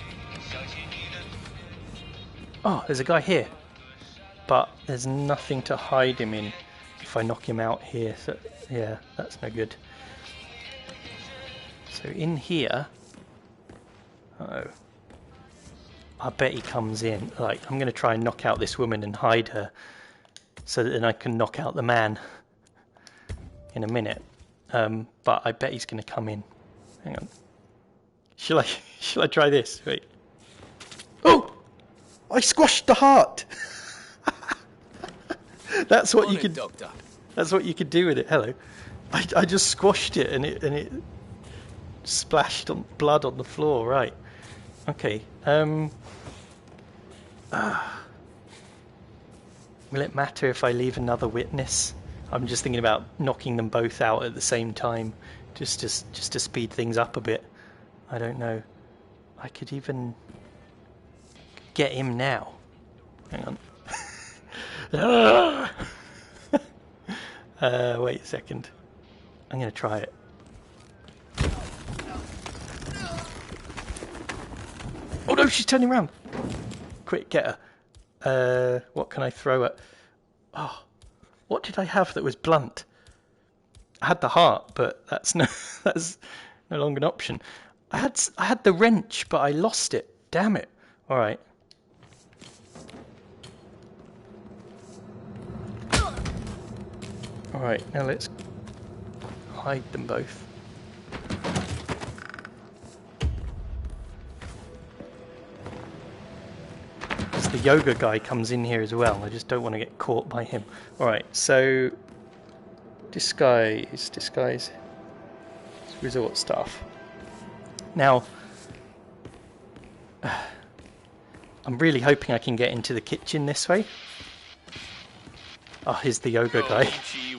Oh, there's a guy here. But there's nothing to hide him in if I knock him out here. So, yeah, that's no good. So in here... Uh-oh. I bet he comes in. Like, I'm going to try and knock out this woman and hide her. So that then I can knock out the man in a minute. But I bet he's going to come in. Hang on. Shall I try this? Wait. Oh! I squashed the heart! That's what you could. That's what you could do with it. Hello. I just squashed it and it splashed blood on the floor. Right. Okay. Will it matter if I leave another witness? I'm just thinking about knocking them both out at the same time, just to speed things up a bit. I don't know. I could even get him now. Hang on. Wait a second. I'm going to try it. Oh no, she's turning around. Quick, get her. What can I throw at? Oh, what did I have that was blunt? I had the heart, but that's no longer an option. I had the wrench, but I lost it. Damn it. All right. All right, now let's hide them both. Because the yoga guy comes in here as well. I just don't want to get caught by him. All right, so disguise, resort staff. Now, I'm really hoping I can get into the kitchen this way. Oh, here's the yoga guy.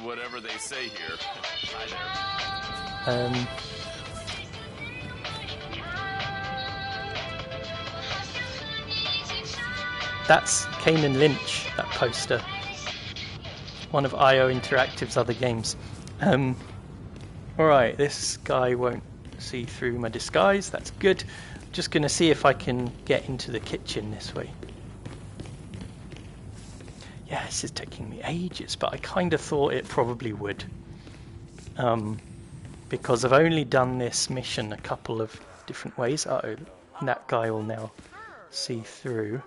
Whatever they say here. Hi there. That's Kane and Lynch, that poster. One of IO Interactive's other games. Alright, this guy won't see through my disguise, that's good. Just going to see if I can get into the kitchen this way. Yeah, this is taking me ages, but I kind of thought it probably would. Because I've only done this mission a couple of different ways. Uh-oh, that guy will now see through.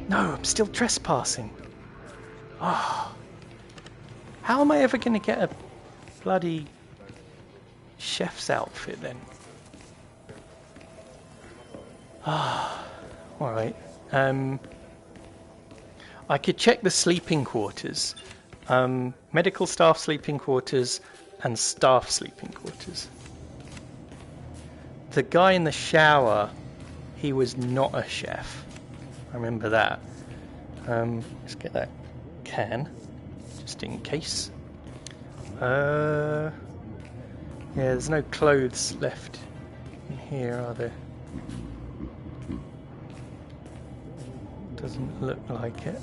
No, I'm still trespassing. Oh. How am I ever going to get a bloody chef's outfit then? Ah, alright. I could check the sleeping quarters. Medical staff sleeping quarters and staff sleeping quarters. The guy in the shower, he was not a chef. I remember that. Let's get that can, just in case. Yeah, there's no clothes left in here, are there? Doesn't look like it.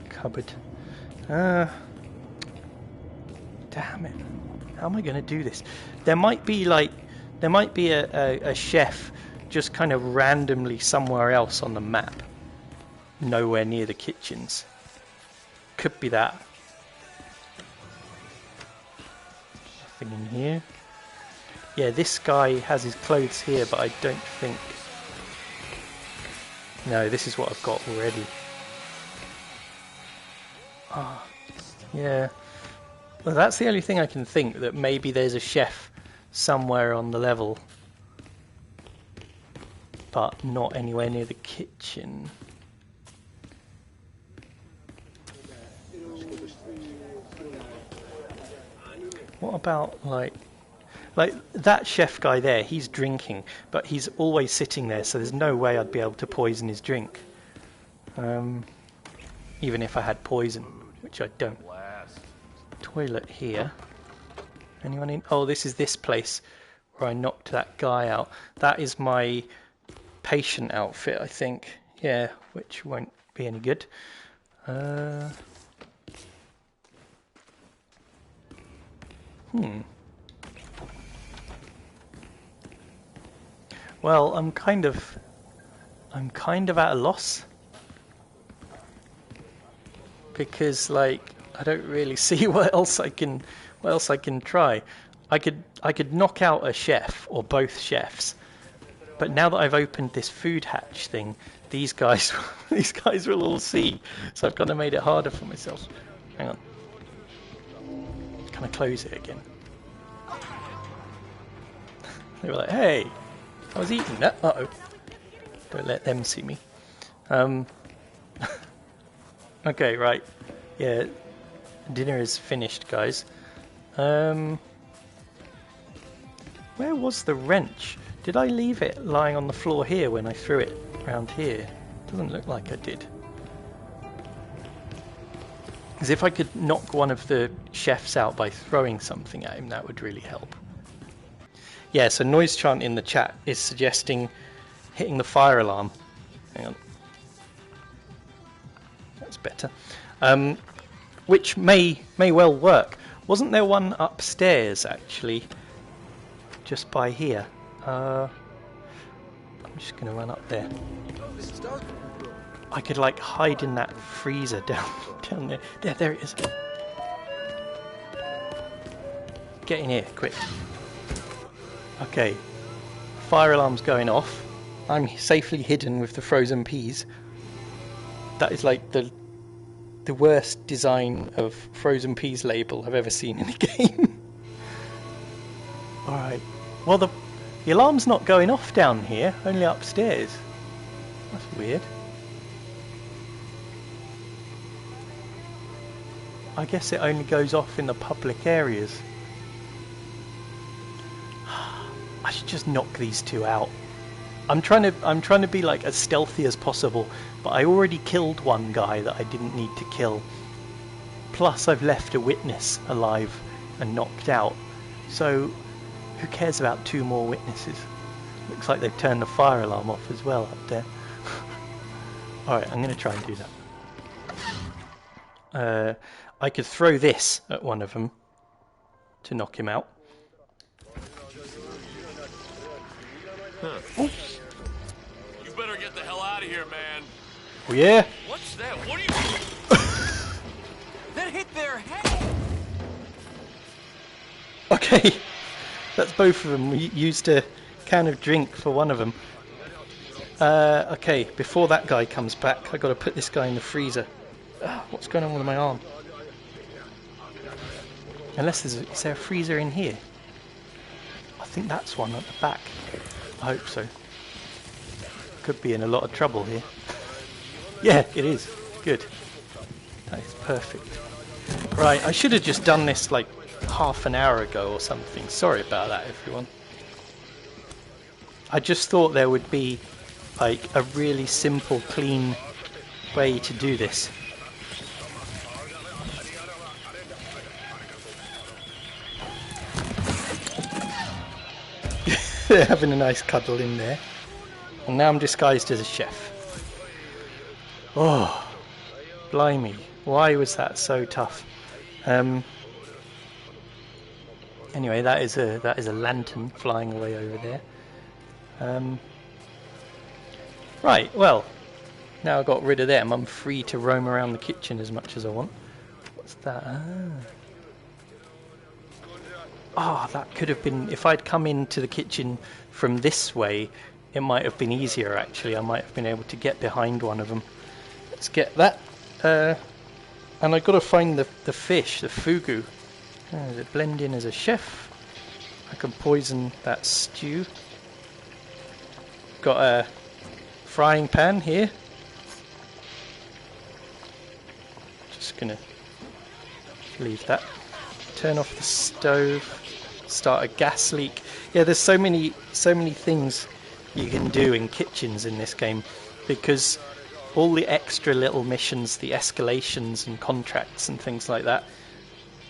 Cupboard. Damn it. How am I going to do this? There might be a chef just kind of randomly somewhere else on the map, nowhere near the kitchens. Could be that. Nothing in here. Yeah, this guy has his clothes here, but I don't think... No, this is what I've got already. Ah, yeah. Well, that's the only thing I can think, that maybe there's a chef somewhere on the level, but not anywhere near the kitchen. What about like that chef guy there? He's drinking, but he's always sitting there, so there's no way I'd be able to poison his drink. Even if I had poison, which I don't. Toilet here. Anyone in? Oh, this is this place where I knocked that guy out. That is my patient outfit, I think. Yeah, which won't be any good. Well, I'm kind of at a loss, because like I don't really see what else I can try. I could knock out a chef or both chefs, but now that I've opened this food hatch thing, these guys will all see. So I've kind of made it harder for myself. Hang on. Can I close it again? They were like, "Hey, I was eating that." Uh-oh. Don't let them see me. Okay, right. Yeah, dinner is finished, guys. Where was the wrench? Did I leave it lying on the floor here when I threw it around here? Doesn't look like I did. Because if I could knock one of the chefs out by throwing something at him, that would really help. Yeah, so Noise Chant in the chat is suggesting hitting the fire alarm. Hang on. That's better. Which may well work. Wasn't there one upstairs, actually? Just by here. I'm just going to run up there. I could, like, hide in that freezer down there. There it is. Get in here, quick. Okay. Fire alarm's going off. I'm safely hidden with the frozen peas. That is like the worst design of frozen peas label I've ever seen in a game. Alright. Well, the alarm's not going off down here, only upstairs. That's weird. I guess it only goes off in the public areas. I should just knock these two out. I'm trying to be like as stealthy as possible, but I already killed one guy that I didn't need to kill. Plus I've left a witness alive and knocked out. So who cares about two more witnesses? Looks like they've turned the fire alarm off as well up there. Alright, I'm going to try and do that. I could throw this at one of them to knock him out. Huh. Oh. You better get the hell out of here, man. Oh yeah? What's that? What are you... That hit their head! Okay, that's both of them. We used a can of drink for one of them. Okay, before that guy comes back, I've got to put this guy in the freezer. What's going on with my arm? Unless is there a freezer in here? I think that's one at the back. I hope so. Could be in a lot of trouble here. Yeah, it is. Good. That is perfect. Right, I should have just done this like half an hour ago or something. Sorry about that, everyone. I just thought there would be like a really simple, clean way to do this. They're having a nice cuddle in there. And now I'm disguised as a chef. Oh, blimey. Why was that so tough? Anyway, that is a lantern flying away over there. Right, well, now I've got rid of them, I'm free to roam around the kitchen as much as I want. What's that? That could have been, if I'd come into the kitchen from this way, it might have been easier actually. I might have been able to get behind one of them. Let's get that. And I've got to find the fish, the fugu. Does it blend in as a chef? I can poison that stew. Got a frying pan here. Just gonna leave that. Turn off the stove. Start a gas leak. Yeah, there's so many things you can do in kitchens in this game, because all the extra little missions, the escalations and contracts and things like that,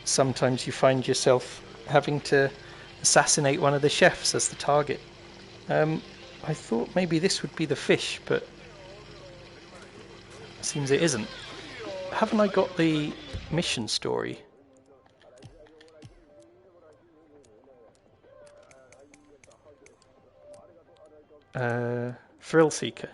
sometimes you find yourself having to assassinate one of the chefs as the target. I thought maybe this would be the fish, but it seems it isn't. Haven't I got the mission story? Thrill Seeker.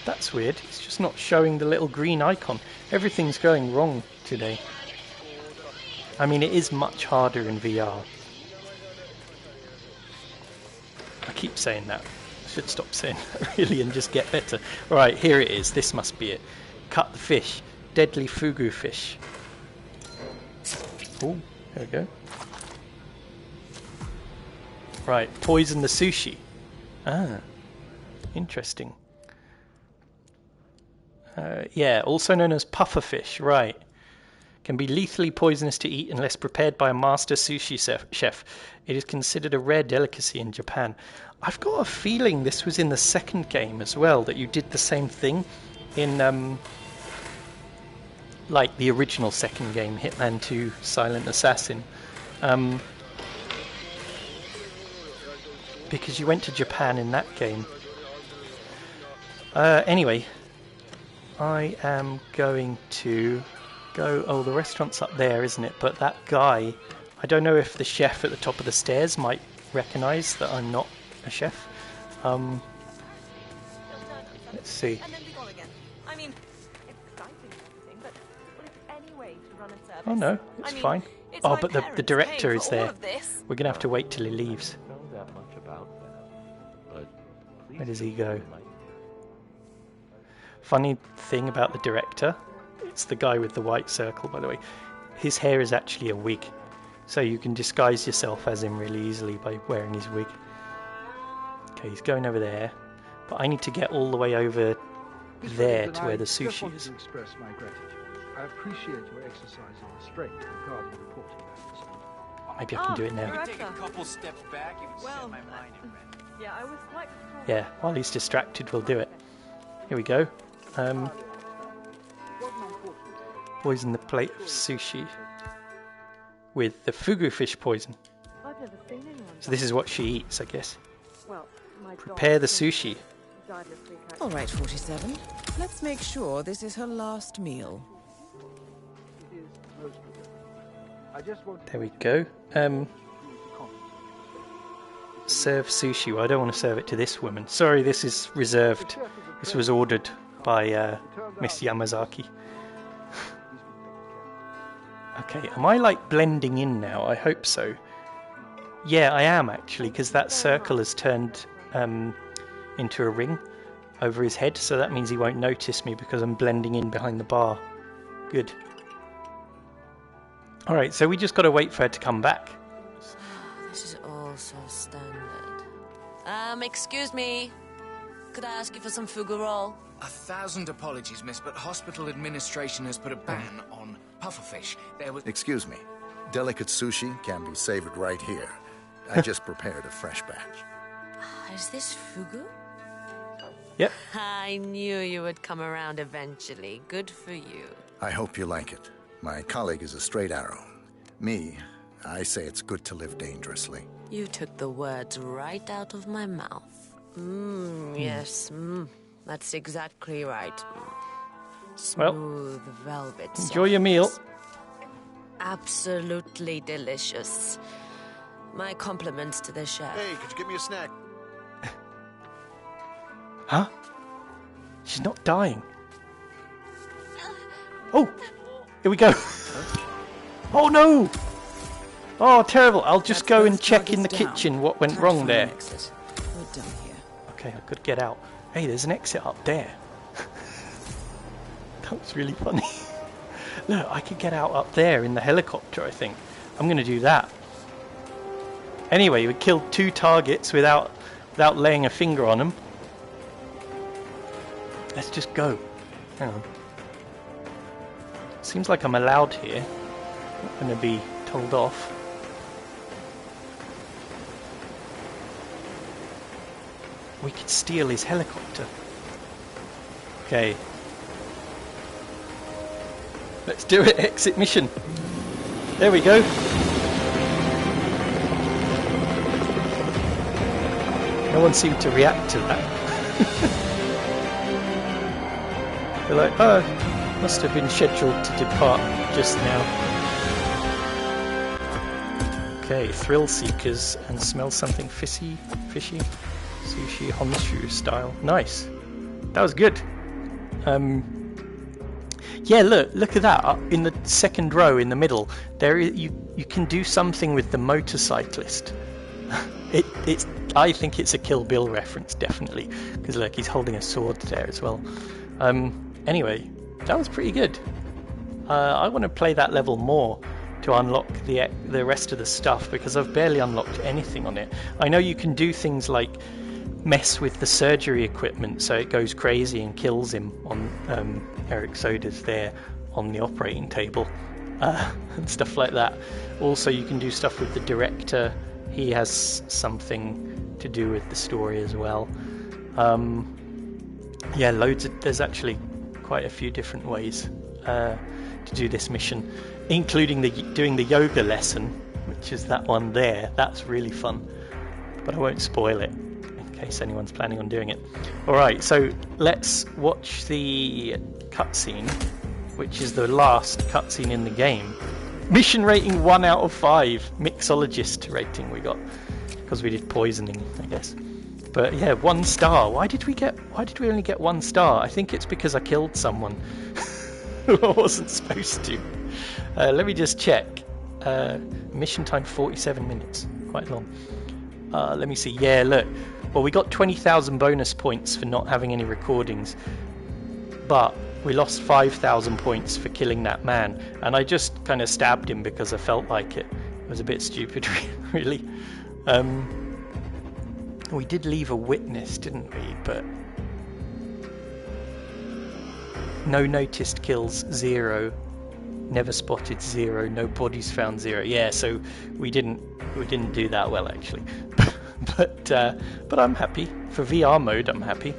That's weird, it's just not showing the little green icon. Everything's going wrong today. I mean, it is much harder in VR. I keep saying that. I should stop saying that really and just get better. Right, here it is. This must be it. Cut the fish. Deadly fugu fish. Oh, there we go. Right, poison the sushi. Interesting. Yeah, also known as pufferfish, right. Can be lethally poisonous to eat unless prepared by a master sushi chef. It is considered a rare delicacy in Japan. I've got a feeling this was in the second game as well, that you did the same thing in like the original second game, Hitman 2 Silent Assassin. Because you went to Japan in that game. Anyway, I am going to go... Oh, the restaurant's up there, isn't it? But that guy, I don't know if the chef at the top of the stairs might recognise that I'm not a chef. Let's see. Oh no, it's fine. Oh, but the director is there. We're going to have to wait till he leaves. Where does he go? Funny thing about the director, it's the guy with the white circle, by the way. His hair is actually a wig, so you can disguise yourself as him really easily by wearing his wig. Okay, he's going over there, but I need to get all the way over there to where the sushi is. I appreciate your exercising restraint regarding reporting that. Maybe I can do it now. Maybe take a couple steps back, it would set my mind in rest. Yeah, I was quite. Yeah, while he's distracted, we'll do it. Here we go. Poison the plate of sushi with the fugu fish poison. I've never seen anyone. So this is what she eats, I guess. Well, my Prepare the sushi. All right, 47. Let's make sure this is her last meal. There we go. Serve sushi. Well, I don't want to serve it to this woman. Sorry, this is reserved. This was ordered by Miss Yamazaki. Okay, am I like blending in now? I hope so. Yeah, I am actually, because that circle has turned into a ring over his head, so that means he won't notice me because I'm blending in behind the bar. Good. Alright, so we just got to wait for her to come back. This is all so standard. Excuse me. Could I ask you for some fugu roll? 1,000 apologies, miss, but hospital administration has put a ban on pufferfish. There was... Excuse me. Delicate sushi can be savored right here. I just prepared a fresh batch. Is this fugu? Yep. I knew you would come around eventually. Good for you. I hope you like it. My colleague is a straight arrow. Me, I say it's good to live dangerously. You took the words right out of my mouth. Yes. That's exactly right. Smooth velvet. Enjoy your meal. Absolutely delicious. My compliments to the chef. Hey, could you give me a snack? Huh? She's not dying. Oh! Here we go. Oh no! Oh, terrible. I'll just go and check in the kitchen what went wrong there. We're done here. Okay, I could get out. Hey, there's an exit up there. That was really funny. Look, I could get out up there in the helicopter, I think. I'm going to do that. Anyway, we killed 2 targets without laying a finger on them. Let's just go. Hang on. Seems like I'm allowed here. Not going to be told off. We could steal his helicopter. Okay. Let's do it. Exit mission. There we go. No one seemed to react to that. They're like, oh, must have been scheduled to depart just now. Okay, thrill seekers and smell something fishy. Sushi Honshu style. Nice. That was good. Yeah, look at that. Up in the second row in the middle, you can do something with the motorcyclist. I think it's a Kill Bill reference, definitely, because look, he's holding a sword there as well. Anyway, that was pretty good. I want to play that level more to unlock the rest of the stuff, because I've barely unlocked anything on it. I know you can do things like mess with the surgery equipment so it goes crazy and kills him on Eric Soders there on the operating table and stuff like that. Also, you can do stuff with the director. He has something to do with the story as well. Yeah, there's actually quite a few different ways to do this mission, including doing the yoga lesson, which is that one there. That's really fun, but I won't spoil it in case anyone's planning on doing it. Alright, so let's watch the cutscene, which is the last cutscene in the game. Mission rating 1 out of 5. Mixologist rating we got, because we did poisoning, I guess. But yeah, 1 star. Why did we only get 1 star? I think it's because I killed someone who I wasn't supposed to. Let me just check. Mission time 47 minutes. Quite long. Let me see. Yeah, look. Well, we got 20,000 bonus points for not having any recordings, but we lost 5,000 points for killing that man, and I just kind of stabbed him because I felt like it. It was a bit stupid, really. We did leave a witness, didn't we? But no noticed kills, 0. Never spotted 0. No bodies found 0. Yeah, so we didn't do that well actually. But I'm happy for VR mode. I'm happy.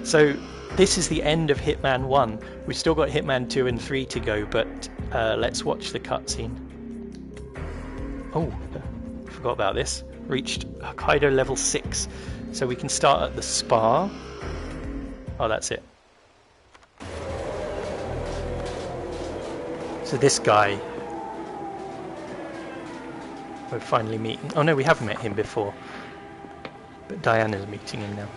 So this is the end of Hitman 1. We've still got Hitman 2 and 3 to go, but let's watch the cutscene. Oh, forgot about this. Reached Hokkaido level 6. So we can start at the spa. Oh, that's it. So this guy, we're finally meeting. Oh no, we have met him before. But Diana's meeting him now.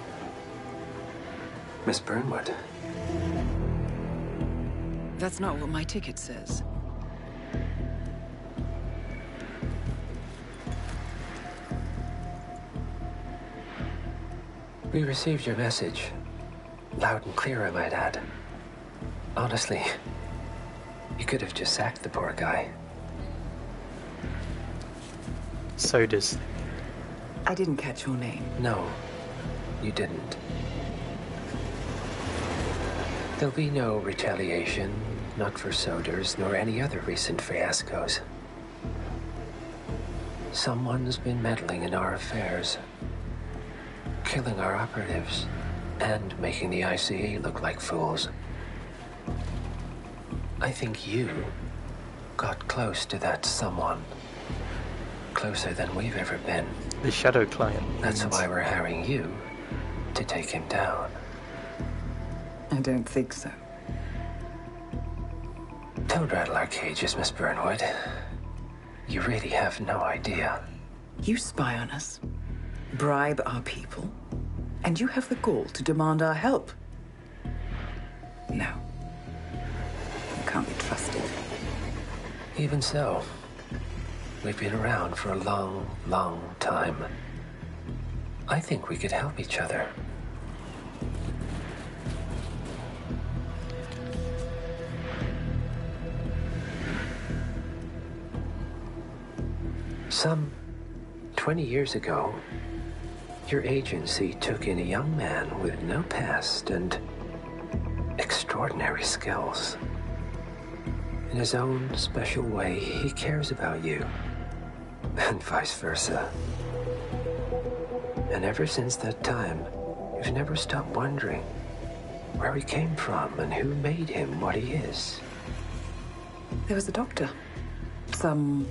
Miss Burnwood. That's not what my ticket says. We received your message. Loud and clear, I might add. Honestly, you could have just sacked the poor guy. Soders. I didn't catch your name. No, you didn't. There'll be no retaliation, not for Soders, nor any other recent fiascos. Someone's been meddling in our affairs, killing our operatives, and making the ICE look like fools. I think you got close to that someone. Closer than we've ever been. The shadow client. That's why we're hiring you to take him down. I don't think so. Don't rattle our cages, Miss Burnwood. You really have no idea. You spy on us, bribe our people, and you have the gall to demand our help. No. You can't be trusted. Even so, we've been around for a long, long time. I think we could help each other. Some 20 years ago, your agency took in a young man with no past and extraordinary skills. In his own special way, he cares about you, and vice versa. And ever since that time, you've never stopped wondering where he came from and who made him what he is. There was a doctor. Some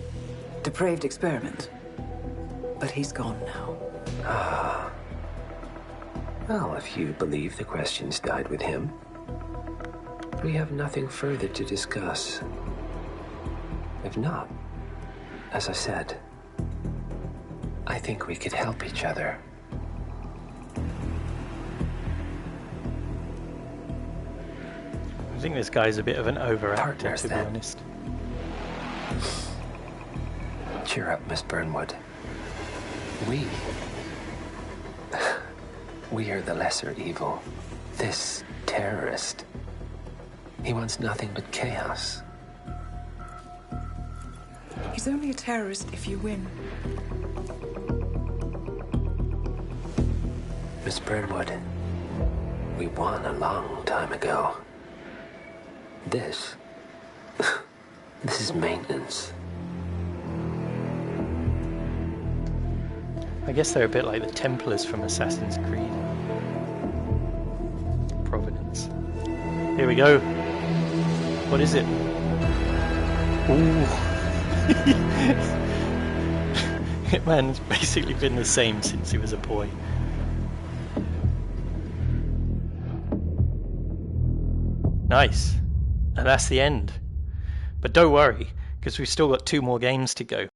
depraved experiment. But he's gone now. Ah. Well, if you believe the questions died with him, we have nothing further to discuss. If not, as I said, I think we could help each other. I think this guy's a bit of an overactor, Partners, to be then. honest. Cheer up, Miss Burnwood. We are the lesser evil. This terrorist, he wants nothing but chaos. He's only a terrorist if you win. Miss Burnwood, we won a long time ago. This is maintenance. I guess they're a bit like the Templars from Assassin's Creed. Providence. Here we go. What is it? Ooh. Hitman's basically been the same since he was a boy. Nice. And that's the end. But don't worry, because we've still got 2 more games to go.